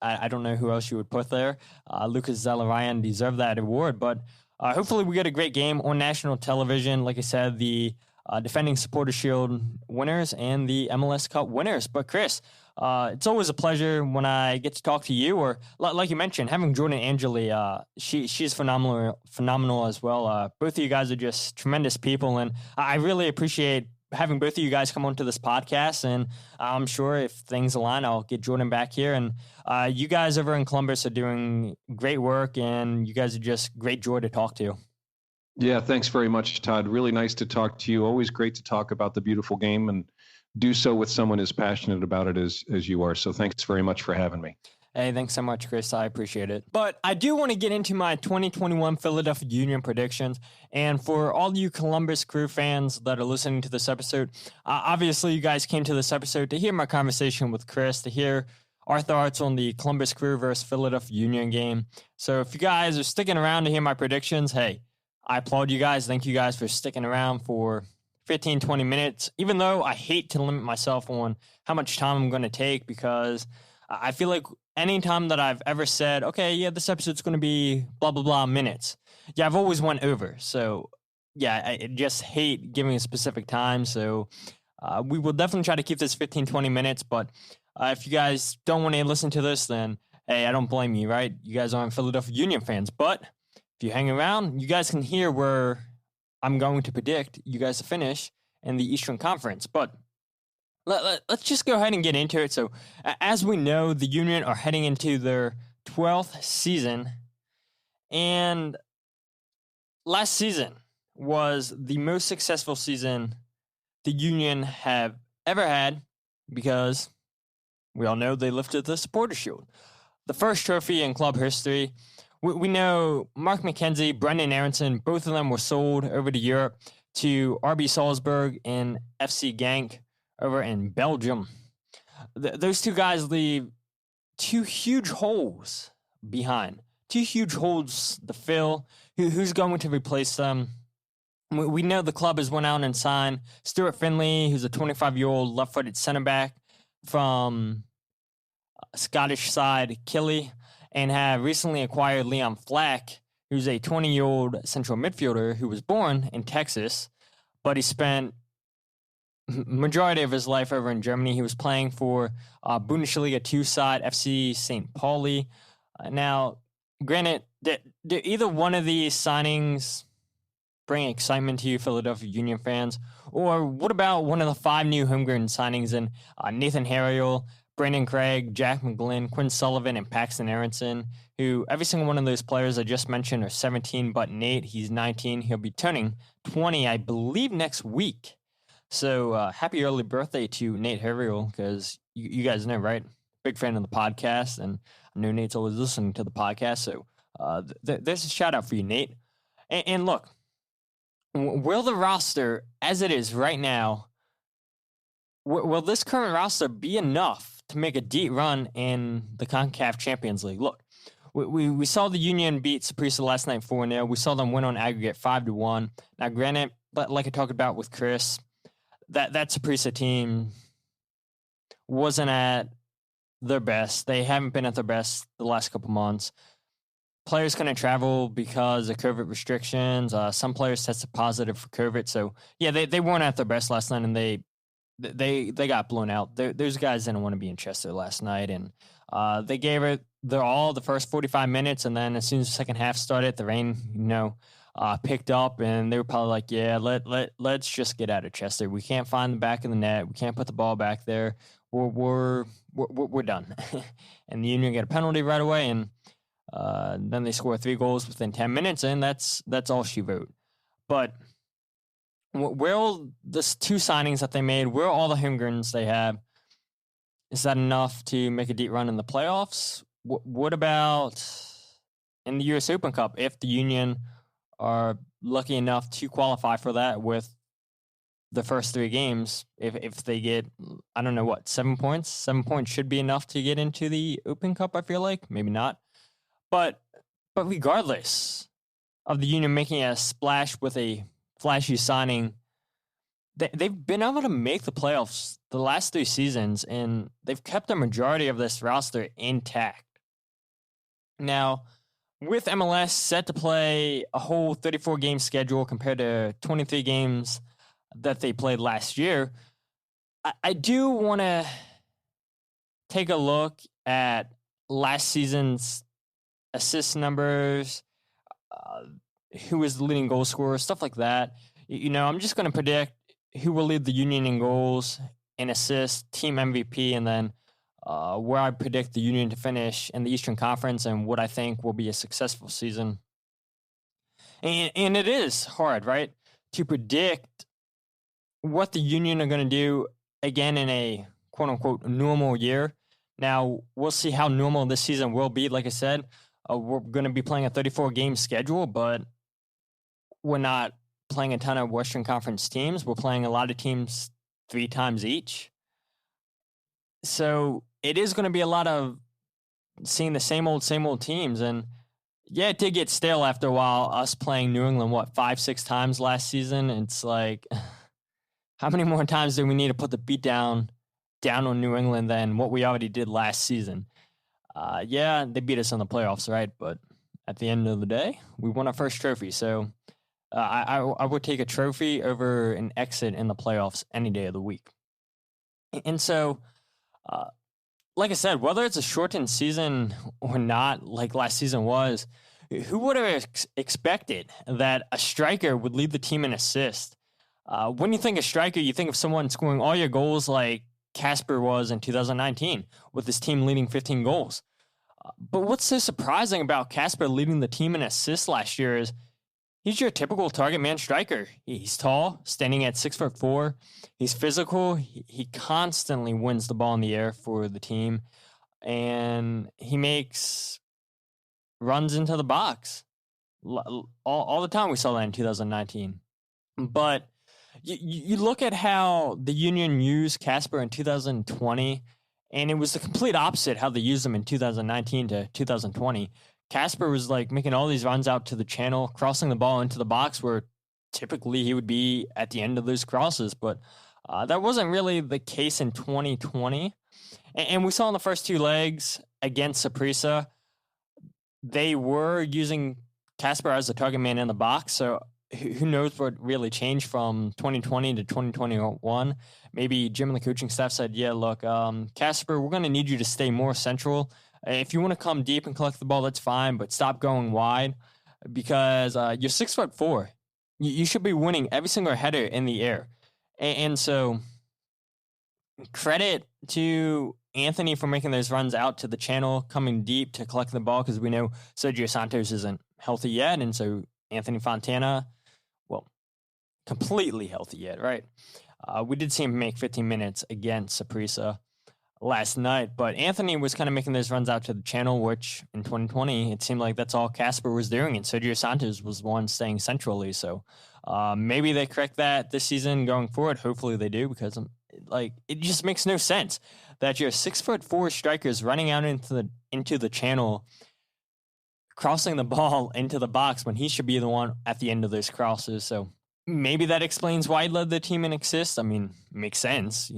I don't know who else you would put there. Lucas Zelarayan deserved that award, but hopefully we get a great game on national television. Like I said, the defending Supporter Shield winners and the MLS Cup winners. But Chris, it's always a pleasure when I get to talk to you, or like you mentioned, having Jordan Angeli. She's phenomenal as well. Both of you guys are just tremendous people, and I really appreciate having both of you guys come onto this podcast. And I'm sure if things align, I'll get Jordan back here. And you guys over in Columbus are doing great work, and you guys are just great joy to talk to. Yeah, thanks very much, Todd. Really nice to talk to you. Always great to talk about the beautiful game and do so with someone as passionate about it as you are. So thanks very much for having me. Hey, thanks so much, Chris. I appreciate it. But I do want to get into my 2021 Philadelphia Union predictions. And for all you Columbus Crew fans that are listening to this episode, obviously you guys came to this episode to hear my conversation with Chris, to hear our thoughts on the Columbus Crew versus Philadelphia Union game. So if you guys are sticking around to hear my predictions, hey, I applaud you guys. Thank you guys for sticking around for 15, 20 minutes, even though I hate to limit myself on how much time I'm going to take, because I feel like anytime that I've ever said, okay, yeah, this episode's going to be blah, blah, blah minutes, yeah, I've always went over. So, yeah, I just hate giving a specific time. So we will definitely try to keep this 15, 20 minutes. But if you guys don't want to listen to this, then, hey, I don't blame you, right? You guys aren't Philadelphia Union fans. But if you hang around, you guys can hear where I'm going to predict you guys to finish in the Eastern Conference. But let's just go ahead and get into it. So, as we know, the Union are heading into their 12th season, and last season was the most successful season the Union have ever had, because we all know they lifted the Supporter Shield, the first trophy in club history. We know Mark McKenzie, Brendan Aronson, both of them were sold over to Europe to RB Salzburg and FC Genk over in Belgium. Those two guys leave two huge holes behind, two huge holes to fill. Who's going to replace them? We know the club has went out and signed Stuart Finley, who's a 25-year-old left-footed center back from Scottish side Killie, and have recently acquired Leon Flack, who's a 20-year-old central midfielder who was born in Texas, but he spent majority of his life over in Germany. He was playing for Bundesliga 2 side FC St. Pauli. Now, granted, did either one of these signings bring excitement to you Philadelphia Union fans? Or what about one of the 5 new homegrown signings in Nathan Harriel, Brandon Craig, Jack McGlynn, Quinn Sullivan, and Paxton Aronson, who every single one of those players I just mentioned are 17, but Nate, he's 19. He'll be turning 20, I believe, next week. So happy early birthday to Nate Harriel, because you guys know, right? Big fan of the podcast, and I know Nate's always listening to the podcast. So there's a shout out for you, Nate. And look, will the roster, as it is right now, will this current roster be enough to make a deep run in the CONCACAF Champions League? Look, we saw the Union beat Saprissa last night 4-0. We saw them win on aggregate 5-1. Now, granted, like I talked about with Chris, that Saprissa team wasn't at their best. They haven't been at their best the last couple months. Players couldn't travel because of COVID restrictions. Some players tested positive for COVID. So, yeah, they weren't at their best last night, and they got blown out. Those guys didn't want to be in Chester last night, and they gave it their all the first 45 minutes, and then as soon as the second half started, the rain, picked up, and they were probably like, yeah, let's just get out of Chester. We can't find the back of the net. We can't put the ball back there. We're done. And the Union get a penalty right away, and then they score 3 goals within 10 minutes, and that's all she wrote. But will this 2 signings that they made, where all the homegrowns they have, is that enough to make a deep run in the playoffs? What about in the U.S. Open Cup, if the Union are lucky enough to qualify for that with the first 3 games? If they get, I don't know what, 7 points? 7 points should be enough to get into the Open Cup, I feel like. Maybe not. But regardless of the Union making a splash with a flashy signing, they've been able to make the playoffs the last 3 seasons, and they've kept the majority of this roster intact. Now, with MLS set to play a whole 34-game schedule compared to 23 games that they played last year, I do want to take a look at last season's assist numbers, who was the leading goal scorer, stuff like that. I'm just going to predict who will lead the Union in goals and assists, team MVP, and then where I predict the Union to finish in the Eastern Conference and what I think will be a successful season. And it is hard, right, to predict what the Union are going to do again in a quote-unquote normal year. Now, we'll see how normal this season will be. Like I said, we're going to be playing a 34-game schedule, but we're not playing a ton of Western Conference teams. We're playing a lot of teams 3 times each. So it is going to be a lot of seeing the same old teams. And yeah, it did get stale after a while, us playing New England, 5-6 times last season. It's like, how many more times do we need to put the beat down on New England than what we already did last season? Yeah, they beat us in the playoffs, right? But at the end of the day, we won our first trophy. So I would take a trophy over an exit in the playoffs any day of the week. And so, like I said, whether it's a shortened season or not, like last season was, who would have expected that a striker would lead the team in assists? When you think of striker, you think of someone scoring all your goals like Casper was in 2019 with his team leading 15 goals. But what's so surprising about Casper leading the team in assists last year is he's your typical target man striker. He's tall, standing at 6'4". He's physical. He constantly wins the ball in the air for the team, and he makes runs into the box all the time. We saw that in 2019. But you look at how the Union used Casper in 2020, and it was the complete opposite how they used him in 2019 to 2020. Casper was like making all these runs out to the channel, crossing the ball into the box where typically he would be at the end of those crosses. But that wasn't really the case in 2020. And we saw in the first 2 legs against Saprissa, they were using Casper as a target man in the box. So who knows what really changed from 2020 to 2021. Maybe Jim and the coaching staff said, yeah, look, Casper, we're going to need you to stay more central. If you want to come deep and collect the ball, that's fine, but stop going wide because you're 6'4". You should be winning every single header in the air. And so credit to Anthony for making those runs out to the channel, coming deep to collect the ball because we know Sergio Santos isn't healthy yet. And so Anthony Fontana, completely healthy yet, right? We did see him make 15 minutes against Saprissa last night, but Anthony was kind of making those runs out to the channel, which in 2020, it seemed like that's all Casper was doing, and Sergio Santos was the one staying centrally. So maybe they correct that this season going forward. Hopefully they do, because it just makes no sense that your 6'4" strikers running out into the channel, crossing the ball into the box when he should be the one at the end of those crosses. So maybe that explains why he led the team in assists. I mean, makes sense,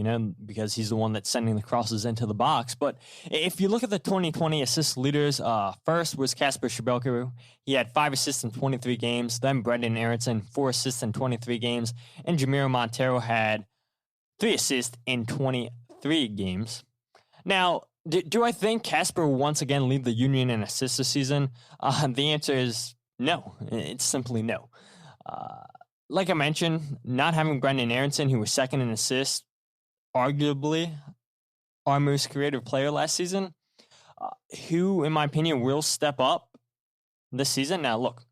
because he's the one that's sending the crosses into the box. But if you look at the 2020 assist leaders, first was Casper Shabelka. He had 5 assists in 23 games. Then Brendan Aronson, 4 assists in 23 games. And Jamiro Montero had 3 assists in 23 games. Now, do I think Casper will once again lead the Union in assists this season? The answer is no. It's simply no. Like I mentioned, not having Brendan Aronson, who was second in assists, arguably our most creative player last season, who, in my opinion, will step up this season. Now, look,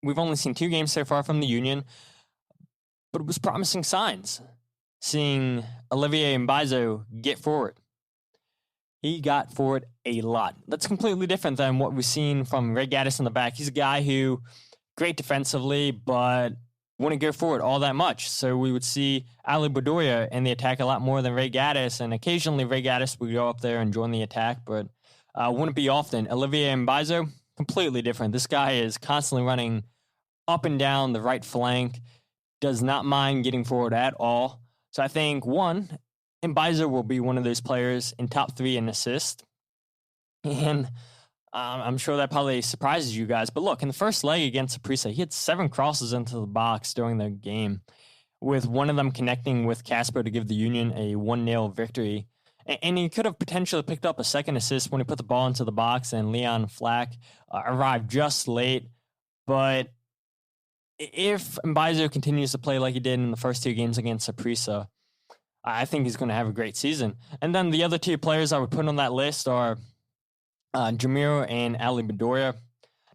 we've only seen 2 games so far from the Union, but it was promising signs seeing Olivier Mbaizo get forward. He got forward a lot. That's completely different than what we've seen from Ray Gaddis in the back. He's a guy who great defensively, but wouldn't go forward all that much. So we would see Ali Bedoya in the attack a lot more than Ray Gaddis, and occasionally Ray Gaddis would go up there and join the attack, but wouldn't be often. Olivier Mbaizo, completely different. This guy is constantly running up and down the right flank, does not mind getting forward at all. So I think, one, Mbaizo will be one of those players in top 3 in assist. And I'm sure that probably surprises you guys. But look, in the first leg against Saprissa, he had 7 crosses into the box during the game, with one of them connecting with Casper to give the Union a 1-0 victory. And he could have potentially picked up a second assist when he put the ball into the box and Leon Flack arrived just late. But if Mbaizo continues to play like he did in the first 2 games against Saprissa, I think he's going to have a great season. And then the other 2 players I would put on that list are Jamiro and Ali Bedoya.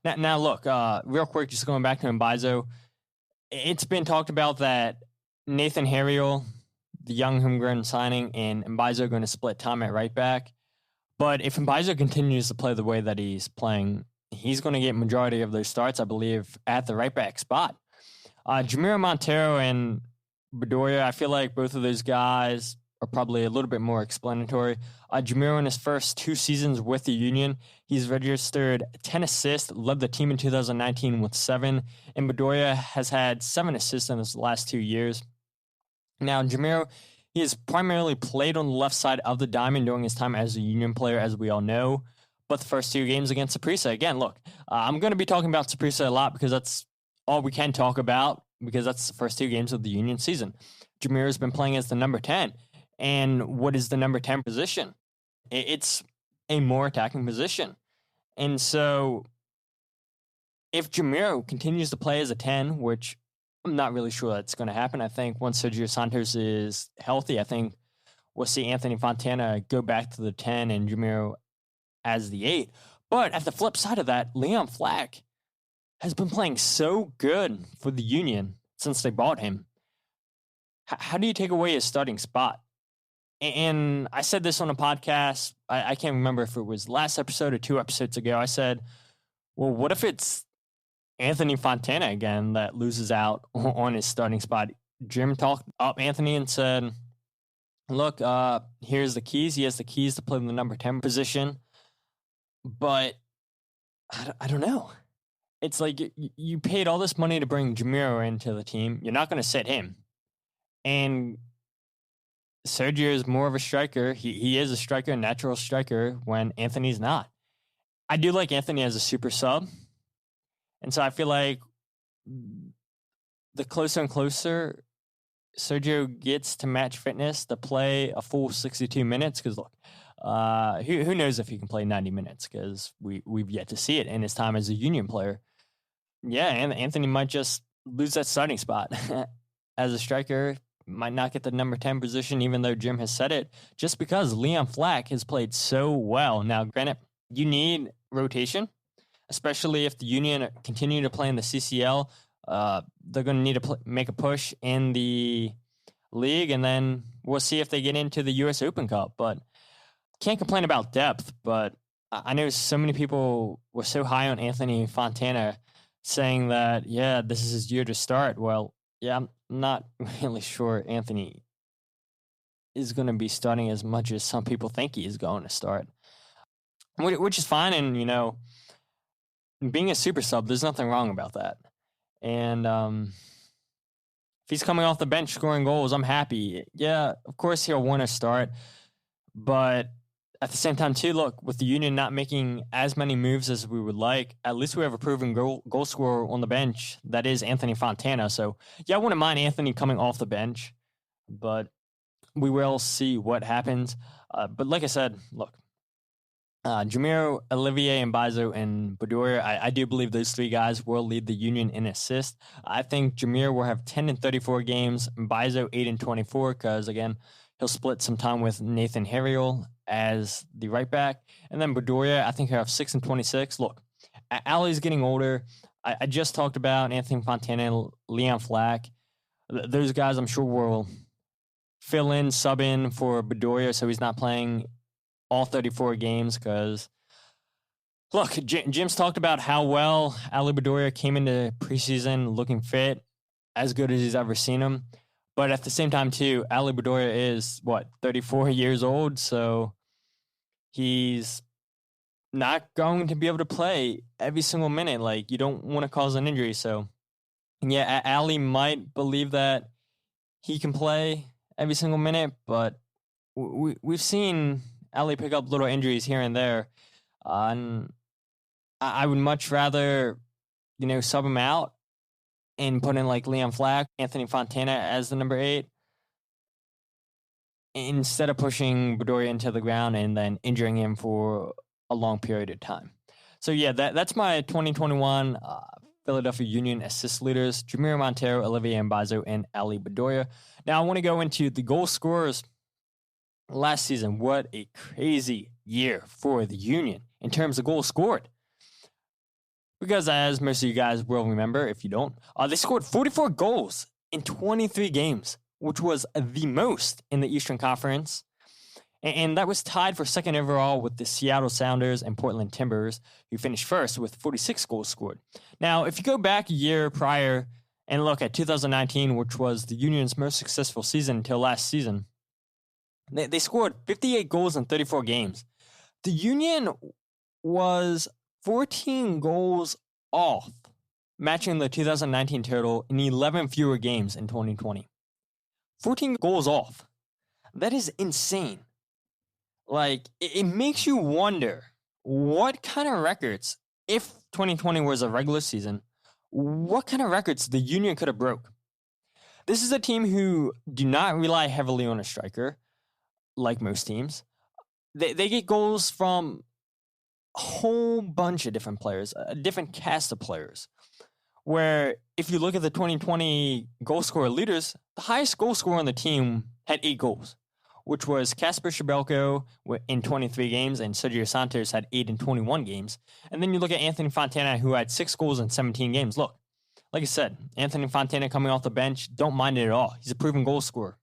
Now look, real quick, just going back to Mbaizo, it's been talked about that Nathan Harriel, the young homegrown signing, and Mbaizo are going to split time at right back. But if Mbaizo continues to play the way that he's playing, he's going to get majority of those starts, I believe, at the right back spot. Jamiro Montero and Bedoya, I feel like both of those guys are probably a little bit more explanatory. Jamiro, in his first 2 seasons with the Union, he's registered 10 assists, led the team in 2019 with 7, and Bedoya has had 7 assists in his last 2 years. Now, Jamiro, he has primarily played on the left side of the diamond during his time as a Union player, as we all know. But the first 2 games against Saprissa, again, look, I'm going to be talking about Saprissa a lot because that's all we can talk about, because that's the first 2 games of the Union season. Jamiro's been playing as the number 10. And what is the number 10 position? It's a more attacking position. And so if Jamiro continues to play as a 10, which I'm not really sure that's going to happen, I think once Sergio Santos is healthy, I think we'll see Anthony Fontana go back to the 10 and Jamiro as the 8. But at the flip side of that, Leon Flack has been playing so good for the Union since they bought him. How do you take away his starting spot? And I said this on a podcast, I can't remember if it was last episode or 2 episodes ago. I said, well, what if it's Anthony Fontana again that loses out on his starting spot? Jim talked up Anthony and said, look, here's the keys. He has the keys to play in the number 10 position. But I don't know. It's like you paid all this money to bring Jamiro into the team. You're not going to sit him. And Sergio is more of a striker. He is a striker, a natural striker, when Anthony's not. I do like Anthony as a super sub. And so I feel like the closer and closer Sergio gets to match fitness to play a full 62 minutes, because look, who knows if he can play 90 minutes, because we've yet to see it in his time as a Union player. Yeah, and Anthony might just lose that starting spot as a striker. Might not get the number 10 position, even though Jim has said it, just because Leon Flack has played so well. Now, granted, you need rotation, especially if the Union continue to play in the CCL. They're going to need to make a push in the league, and then we'll see if they get into the U.S. Open Cup. But can't complain about depth, but I know so many people were so high on Anthony Fontana, saying that, yeah, this is his year to start. Well, yeah, I'm not really sure Anthony is going to be starting as much as some people think he is going to start, which is fine. And, you know, being a super sub, there's nothing wrong about that. And if he's coming off the bench scoring goals, I'm happy. Yeah, of course he'll want to start. But at the same time, too, look, with the Union not making as many moves as we would like, at least we have a proven goal scorer on the bench. That is Anthony Fontana. So, yeah, I wouldn't mind Anthony coming off the bench, but we will see what happens. But like I said, look, Jamiro, Olivier, Mbaizo, and Bedoya, I do believe those 3 guys will lead the Union in assists. I think Jamiro will have 10 in 34 games, Mbaizo 8 in 24, because, again, he'll split some time with Nathan Harriel as the right back. And then Bedoya, I think he'll have 6 and 26. Look, Ali's getting older. I just talked about Anthony Fontana and Leon Flack. Those guys, I'm sure, will fill in, sub in for Bedoya, so he's not playing all 34 games. Because, look, Jim's talked about how well Ali Bedoya came into preseason looking fit, as good as he's ever seen him. But at the same time, too, Ali Bedoya is, 34 years old, so he's not going to be able to play every single minute. Like, you don't want to cause an injury, so Yeah, Ali might believe that he can play every single minute, but we've seen Ali pick up little injuries here and there. And I would much rather, sub him out and put in like Leon Flack, Anthony Fontana as the number 8, instead of pushing Bedoya into the ground and then injuring him for a long period of time. So yeah, that's my 2021 Philadelphia Union assist leaders: Jamiro Montero, Olivier Mbazo, and Ali Bedoya. Now I want to go into the goal scorers last season. What a crazy year for the Union in terms of goals scored. Because as most of you guys will remember, if you don't, they scored 44 goals in 23 games, which was the most in the Eastern Conference. And that was tied for second overall with the Seattle Sounders and Portland Timbers, who finished first with 46 goals scored. Now, if you go back a year prior and look at 2019, which was the Union's most successful season until last season, they scored 58 goals in 34 games. The Union was 14 goals off, matching the 2019 total in 11 fewer games in 2020. 14 goals off. That is insane. Like, it makes you wonder what kind of records, if 2020 was a regular season, what kind of records the Union could have broke. This is a team who do not rely heavily on a striker, like most teams. They get goals from a whole bunch of different players, a different cast of players. Where if you look at the 2020 goal scorer leaders, the highest goal scorer on the team had 8 goals, which was Kasper Schmeichel in 23 games, and Sergio Santos had 8 in 21 games. And then you look at Anthony Fontana, who had 6 goals in 17 games. Look, like I said, Anthony Fontana coming off the bench, don't mind it at all. He's a proven goal scorer.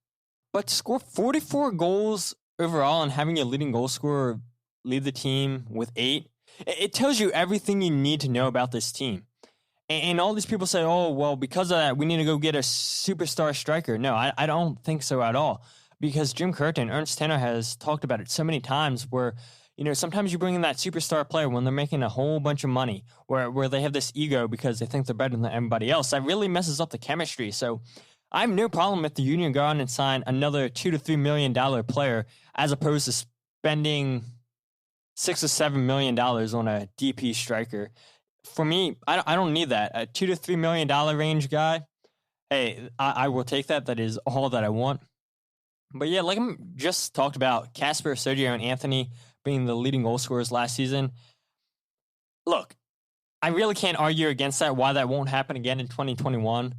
But to score 44 goals overall and having your leading goal scorer lead the team with 8, it tells you everything you need to know about this team. And all these people say, oh, well, because of that, we need to go get a superstar striker. No, I don't think so at all. Because Jim Curtin, Ernst Tanner has talked about it so many times where, sometimes you bring in that superstar player when they're making a whole bunch of money, where they have this ego because they think they're better than everybody else. That really messes up the chemistry. So I have no problem if the Union go on and sign another $2 to $3 million player as opposed to spending $6 or $7 million on a DP striker. For me, I don't need that. A $2 to $3 million range guy, hey, I will take that. That is all that I want. But yeah, like I just talked about, Kasper, Sergio, and Anthony being the leading goal scorers last season. Look, I really can't argue against that, why that won't happen again in 2021.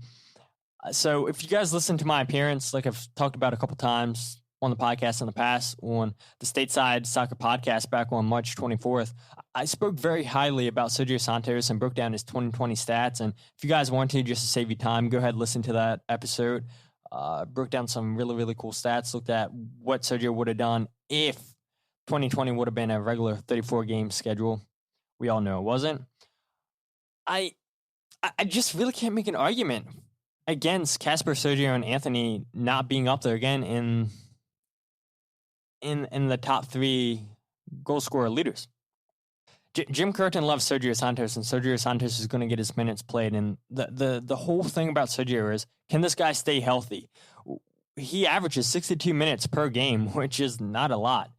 So if you guys listen to my appearance, like I've talked about a couple times on the podcast in the past, on the Stateside Soccer Podcast back on March 24th, I spoke very highly about Sergio Santos and broke down his 2020 stats. And if you guys want to, just to save you time, go ahead and listen to that episode. Broke down some really, really cool stats, looked at what Sergio would have done if 2020 would have been a regular 34-game schedule. We all know it wasn't. I just really can't make an argument against Kasper, Sergio, and Anthony not being up there again in the top 3 goal scorer leaders. Jim Curtin loves Sergio Santos, and Sergio Santos is going to get his minutes played. And the whole thing about Sergio is, can this guy stay healthy? He averages 62 minutes per game, which is not a lot.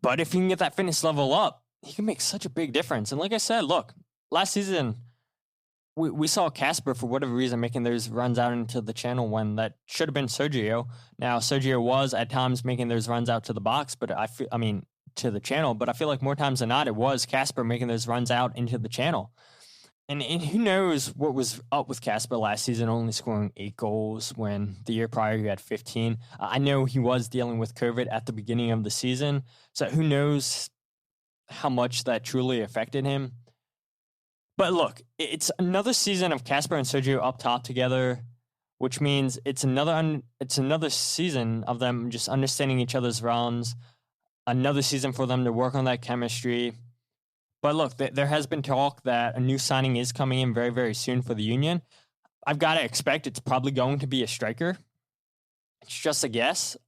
But if he can get that fitness level up, he can make such a big difference. And like I said, look, last season, we saw Kasper, for whatever reason, making those runs out into the channel when that should have been Sergio. Now, Sergio was at times making those runs out to the box, but to the channel. But I feel like more times than not, it was Kasper making those runs out into the channel. And who knows what was up with Kasper last season, only scoring 8 goals when the year prior he had 15. I know he was dealing with COVID at the beginning of the season, so who knows how much that truly affected him. But look, it's another season of Kasper and Sergio up top together, which means it's another season of them just understanding each other's runs, another season for them to work on that chemistry. But look, there has been talk that a new signing is coming in very, very soon for the Union. I've got to expect it's probably going to be a striker. It's just a guess.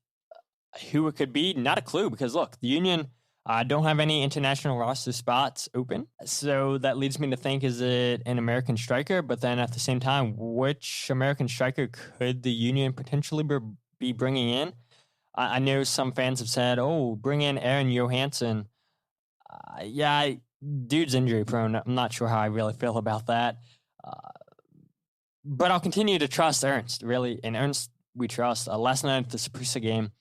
Who it could be, not a clue, because look, the Union, I don't have any international roster spots open, so that leads me to think, is it an American striker? But then at the same time, which American striker could the Union potentially be bringing in? I know some fans have said, oh, bring in Aaron Johansson. Dude's injury prone. I'm not sure how I really feel about that. But I'll continue to trust Ernst, really. And Ernst, we trust. Last night at the Saprissa game,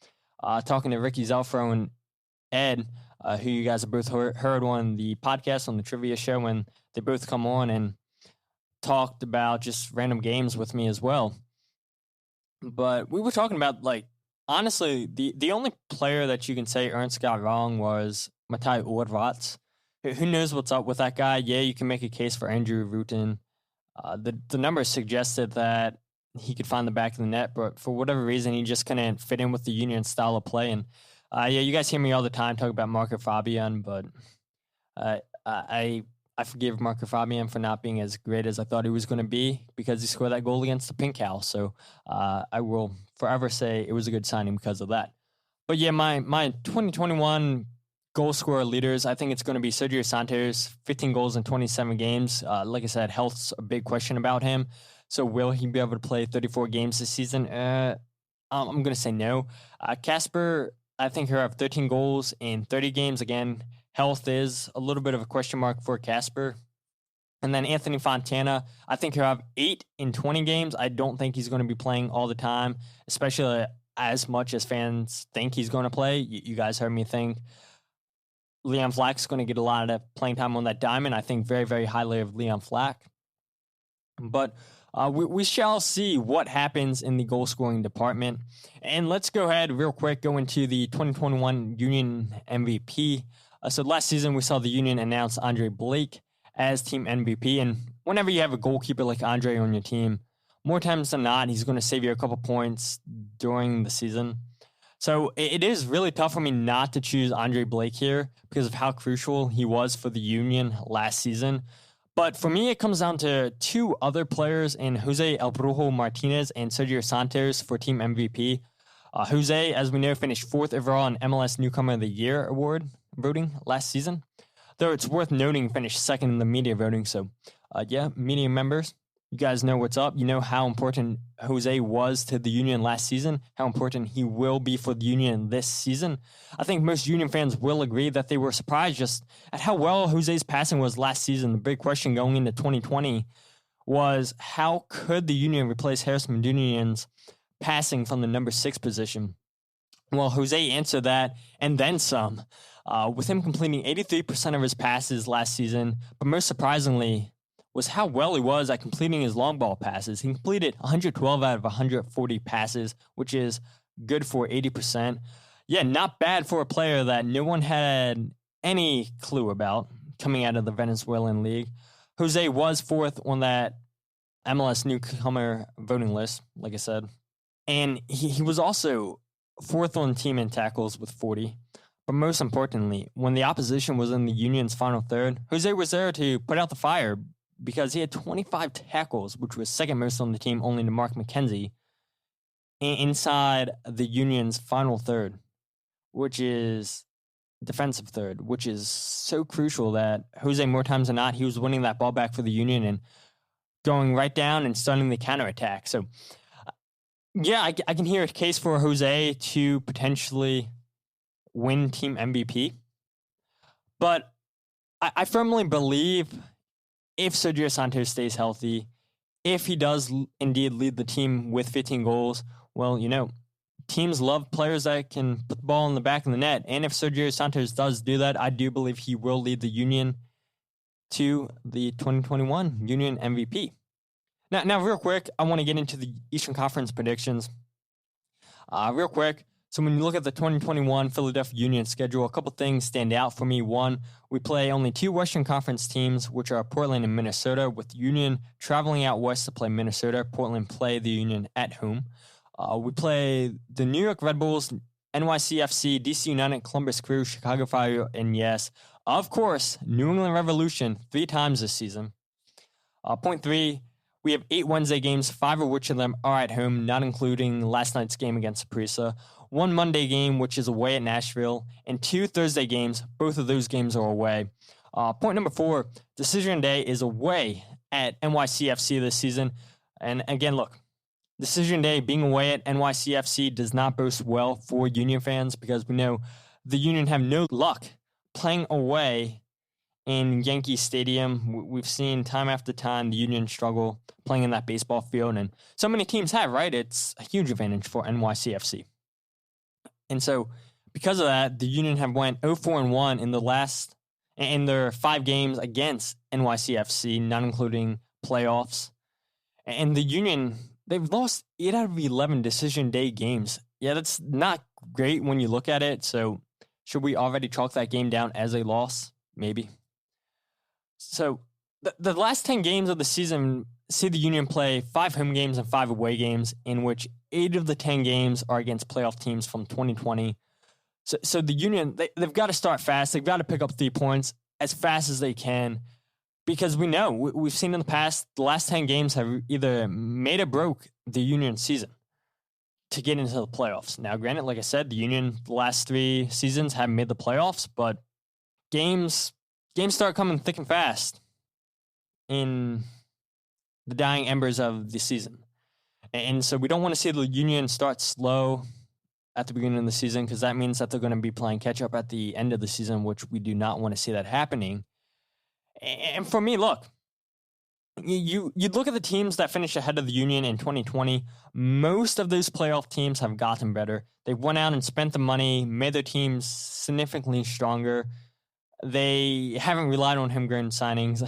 talking to Ricky Zelfro and Ed, who you guys have both heard on the podcast, on the trivia show, when they both come on and talked about just random games with me as well. But we were talking about, like, honestly, the only player that you can say Ernst got wrong was Matai Orvatz. Who knows what's up with that guy? Yeah, you can make a case for Andrew Rutten. The numbers suggested that he could find the back of the net, but for whatever reason, he just couldn't fit in with the Union style of play. And you guys hear me all the time talk about Marco Fabian, but I forgive Marco Fabian for not being as great as I thought he was going to be, because he scored that goal against the Pink Cow. So I will forever say it was a good signing because of that. But yeah, my 2021 goal scorer leaders, I think it's going to be Sergio Santos, 15 goals in 27 games. Like I said, health's a big question about him. So will he be able to play 34 games this season? I'm going to say no. Casper, I think he'll have 13 goals in 30 games. Again, health is a little bit of a question mark for Casper. And then Anthony Fontana, I think he'll have 8 in 20 games. I don't think he's going to be playing all the time, especially as much as fans think he's going to play. You guys heard me think Leon Flack's going to get a lot of playing time on that diamond. I think very, very highly of Leon Flack. But we shall see what happens in the goal-scoring department. And let's go ahead real quick, go into the 2021 Union MVP. So last season, we saw the Union announce Andre Blake as team MVP. And whenever you have a goalkeeper like Andre on your team, more times than not, he's going to save you a couple points during the season. So it is really tough for me not to choose Andre Blake here because of how crucial he was for the Union last season. But for me, it comes down to two other players in Jose El Brujo Martinez and Sergio Santos for team MVP. Jose, as we know, finished 4th overall in MLS Newcomer of the Year award voting last season. Though it's worth noting, finished 2nd in the media voting. So, media members, you guys know what's up. You know how important Jose was to the Union last season, how important he will be for the Union this season. I think most Union fans will agree that they were surprised just at how well Jose's passing was last season. The big question going into 2020 was, how could the Union replace Harris Medunjanin's passing from the number 6 position? Well, Jose answered that and then some, with him completing 83% of his passes last season, but most surprisingly was how well he was at completing his long ball passes. He completed 112 out of 140 passes, which is good for 80%. Yeah, not bad for a player that no one had any clue about coming out of the Venezuelan league. Jose was 4th on that MLS newcomer voting list, like I said. And he was also 4th on team in tackles with 40. But most importantly, when the opposition was in the Union's final third, Jose was there to put out the fire, because he had 25 tackles, which was 2nd most on the team, only to Mark McKenzie, inside the Union's final third, which is defensive third, which is so crucial that Jose, more times than not, he was winning that ball back for the Union and going right down and starting the counterattack. So, yeah, I can hear a case for Jose to potentially win team MVP. But I firmly believe if Sergio Santos stays healthy, if he does indeed lead the team with 15 goals, well, teams love players that can put the ball in the back of the net. And if Sergio Santos does do that, I do believe he will lead the Union to the 2021 Union MVP. Now, real quick, I want to get into the Eastern Conference predictions. Real quick. So when you look at the 2021 Philadelphia Union schedule, a couple things stand out for me. One, we play only 2 Western Conference teams, which are Portland and Minnesota, with Union traveling out west to play Minnesota. Portland play the Union at home. We play the New York Red Bulls, NYCFC, DC United, Columbus Crew, Chicago Fire, and yes, of course, New England Revolution 3 times this season. Point 3, We have 8 Wednesday games, 5 of which of them are at home, not including last night's game against Saprissa. 1 Monday game, which is away at Nashville, and 2 Thursday games. Both of those games are away. Point number 4, Decision Day is away at NYCFC this season. And again, look, Decision Day being away at NYCFC does not bode well for Union fans because we know the Union have no luck playing away in Yankee Stadium. We've seen time after time the Union struggle playing in that baseball field, and so many teams have, right? It's a huge advantage for NYCFC. And so because of that, the Union have went 0-4-1 in their 5 games against NYCFC, not including playoffs. And the Union, they've lost 8 out of 11 Decision Day games. Yeah, that's not great when you look at it. So should we already chalk that game down as a loss? Maybe. So the last 10 games of the season see the Union play 5 home games and 5 away games, in which 8 of the 10 games are against playoff teams from 2020. So the Union, they've got to start fast. They've got to pick up 3 points as fast as they can, because we know, we've seen in the past, the last 10 games have either made or broke the Union season to get into the playoffs. Now, granted, like I said, the Union, the last 3 seasons haven't made the playoffs, but games start coming thick and fast in the dying embers of the season. And so we don't want to see the Union start slow at the beginning of the season, because that means that they're going to be playing catch up at the end of the season, which we do not want to see that happening. And for me, look, you look at the teams that finished ahead of the Union in 2020. Most of those playoff teams have gotten better. They went out and spent the money, made their teams significantly stronger. They haven't relied on homegrown signings.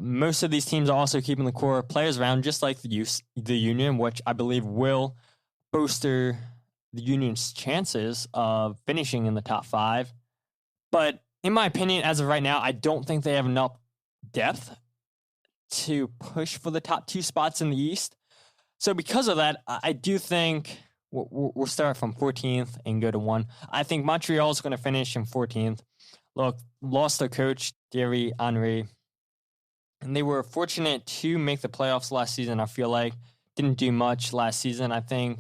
Most of these teams are also keeping the core players around, just like the Union, which I believe will bolster the Union's chances of finishing in the top 5. But in my opinion, as of right now, I don't think they have enough depth to push for the top 2 spots in the East. So because of that, I do think we'll start from 14th and go to 1. I think Montreal is going to finish in 14th. Look, lost their coach, Thierry Henry, and they were fortunate to make the playoffs last season, I feel like. Didn't do much last season. I think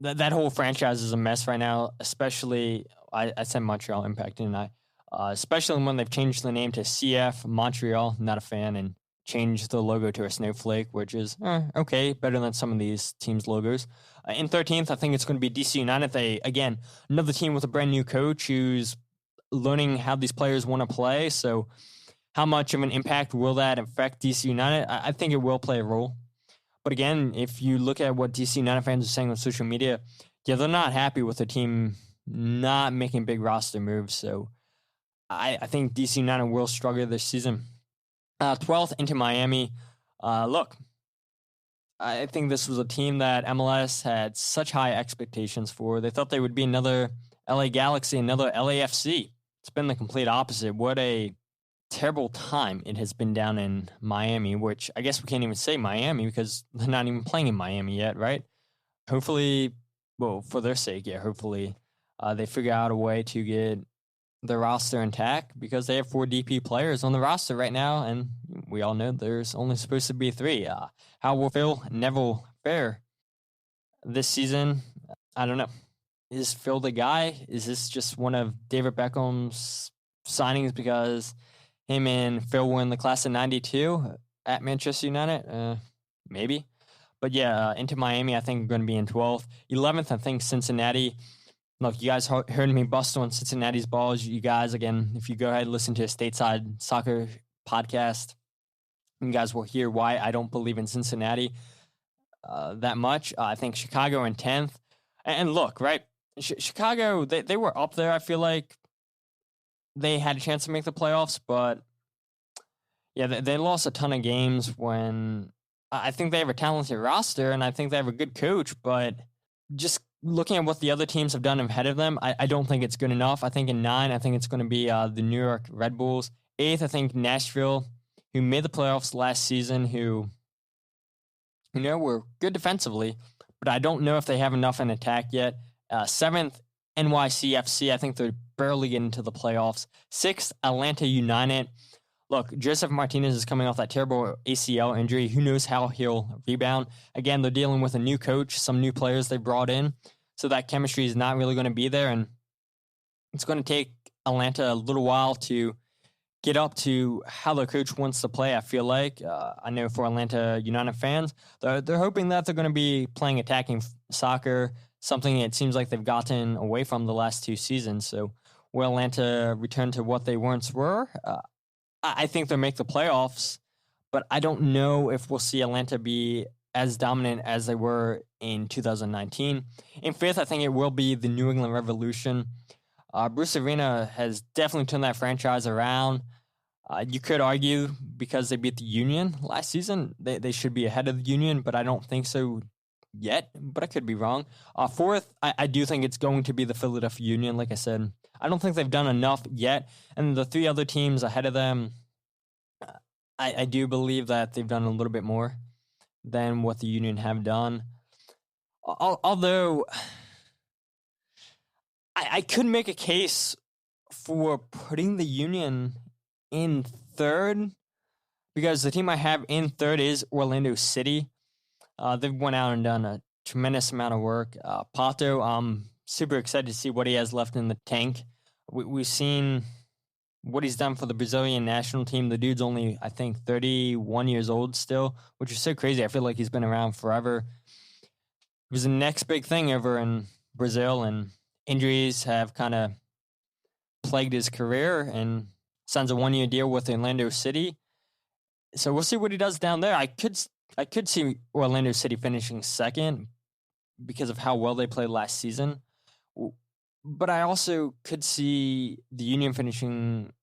that whole franchise is a mess right now, especially, I said Montreal Impact, didn't I? Especially when they've changed the name to CF Montreal, not a fan, and changed the logo to a snowflake, which is okay, better than some of these teams' logos. In 13th, I think it's going to be DC United. They, again, another team with a brand new coach who's learning how these players want to play. So how much of an impact will that affect DC United? I think it will play a role. But again, if you look at what DC United fans are saying on social media, yeah, they're not happy with the team not making big roster moves. So I think DC United will struggle this season. 12th into Miami. Look, I think this was a team that MLS had such high expectations for. They thought they would be another LA Galaxy, another LAFC. It's been the complete opposite. What a terrible time it has been down in Miami, which I guess we can't even say Miami because they're not even playing in Miami yet, right? Hopefully, well, for their sake, yeah, hopefully they figure out a way to get the roster intact, because they have 4 DP players on the roster right now, and we all know there's only supposed to be 3. How will Phil Neville fare this season? I don't know. Is Phil the guy? Is this just one of David Beckham's signings because him and Phil were in the class of 92 at Manchester United? Maybe. But yeah, into Miami, I think we're going to be in 12th. 11th, I think Cincinnati. Look, you guys heard me bust on Cincinnati's balls. You guys, again, if you go ahead and listen to a Stateside Soccer podcast, you guys will hear why I don't believe in Cincinnati that much. I think Chicago in 10th. And look, right, Chicago, they were up there. I feel like they had a chance to make the playoffs, but yeah, they lost a ton of games when I think they have a talented roster and I think they have a good coach, but just looking at what the other teams have done ahead of them, I don't think it's good enough. I think in 9, I think it's going to be the New York Red Bulls. 8th, I think Nashville, who made the playoffs last season, who were good defensively, but I don't know if they have enough in attack yet. 7th, NYCFC. I think they're barely getting into the playoffs. 6th, Atlanta United. look, Joseph Martinez is coming off that terrible ACL injury. Who knows how he'll rebound? Again, they're dealing with a new coach, some new players they brought in, so that chemistry is not really going to be there, and it's going to take Atlanta a little while to get up to how their coach wants to play, I feel like. I know for Atlanta United fans, they're hoping that they're going to be playing attacking soccer, something it seems like they've gotten away from the last 2 seasons. So will Atlanta return to what they once were? I think they'll make the playoffs, but I don't know if we'll see Atlanta be as dominant as they were in 2019. In 5th, I think it will be the New England Revolution. Bruce Arena has definitely turned that franchise around. You could argue because they beat the Union last season, they should be ahead of the Union, but I don't think so yet, but I could be wrong. 4th, I do think it's going to be the Philadelphia Union. Like I said, I don't think they've done enough yet. And the 3 other teams ahead of them, I do believe that they've done a little bit more than what the Union have done. Although I could make a case for putting the Union in 3rd, because the team I have in 3rd is Orlando City. They've went out and done a tremendous amount of work. Pato, I'm super excited to see what he has left in the tank. We've seen what he's done for the Brazilian national team. The dude's only, I think, 31 years old still, which is so crazy. I feel like he's been around forever. It was the next big thing over in Brazil, and injuries have kind of plagued his career, and signs a 1-year deal with Orlando City. So we'll see what he does down there. I could see Orlando City finishing 2nd because of how well they played last season. But I also could see the Union finishing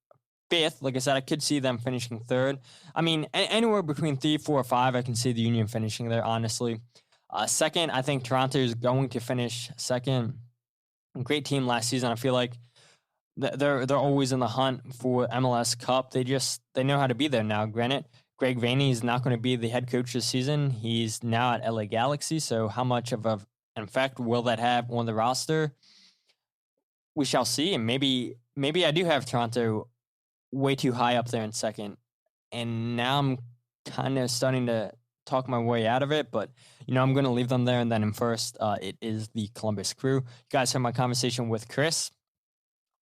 5th. Like I said, I could see them finishing 3rd. I mean, anywhere between 3, 4, or 5, I can see the Union finishing there, honestly. 2nd, I think Toronto is going to finish 2nd. Great team last season. I feel like they're always in the hunt for MLS Cup. They know how to be there now. Granted, Greg Vanney is not going to be the head coach this season. He's now at LA Galaxy, so how much of an effect will that have on the roster? We shall see, and maybe I do have Toronto way too high up there in 2nd, and now I'm kind of starting to talk my way out of it, but I'm going to leave them there. And then in 1st, it is the Columbus Crew. You guys heard my conversation with Chris.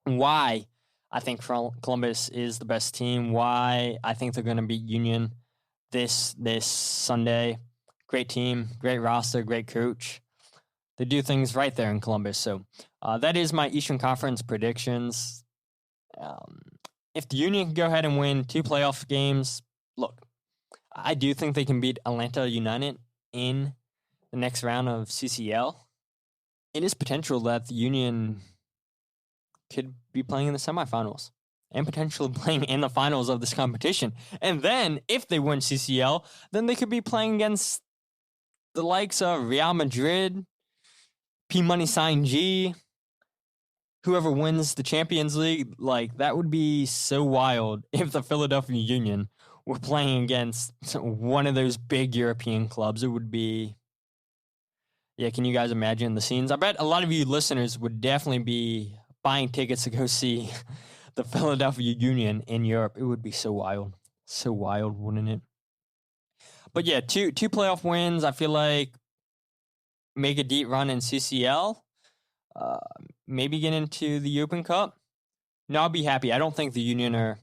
Why I think Columbus is the best team. Why I think they're going to beat Union this Sunday. Great team, great roster, great coach. They do things right there in Columbus. So that is my Eastern Conference predictions. If the Union can go ahead and win 2 playoff games, look, I do think they can beat Atlanta United in the next round of CCL. It is potential that the Union could be playing in the semifinals and potentially playing in the finals of this competition. And then, if they win CCL, then they could be playing against the likes of Real Madrid, P-Money Sign G, whoever wins the Champions League. Like, that would be so wild if the Philadelphia Union were playing against one of those big European clubs. It would be... Yeah, can you guys imagine the scenes? I bet a lot of you listeners would definitely be buying tickets to go see the Philadelphia Union in Europe. It would be so wild. So wild, wouldn't it? But yeah, two playoff wins. I feel like make a deep run in CCL. Maybe get into the Open Cup. No, I'll be happy. I don't think the Union are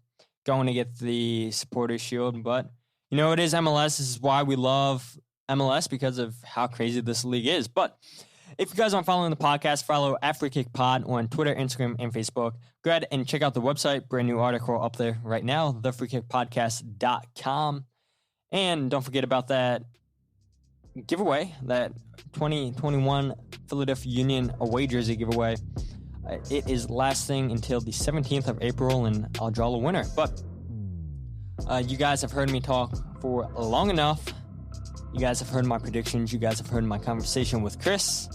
going to get the Supporters' Shield, but it is MLS. This is why we love MLS, because of how crazy this league is. But if you guys aren't following the podcast, follow @FreeKickPod on Twitter, Instagram, and Facebook. Go ahead and check out the website. Brand new article up there right now, thefreekickpodcast.com. And don't forget about that giveaway, that 2021 Philadelphia Union away jersey giveaway. It is lasting until the 17th of April, and I'll draw a winner. But you guys have heard me talk for long enough. You guys have heard my predictions. You guys have heard my conversation with Chris.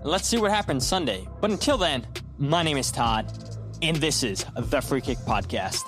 Let's see what happens Sunday. But until then, my name is Todd, and this is the Free Kick Podcast.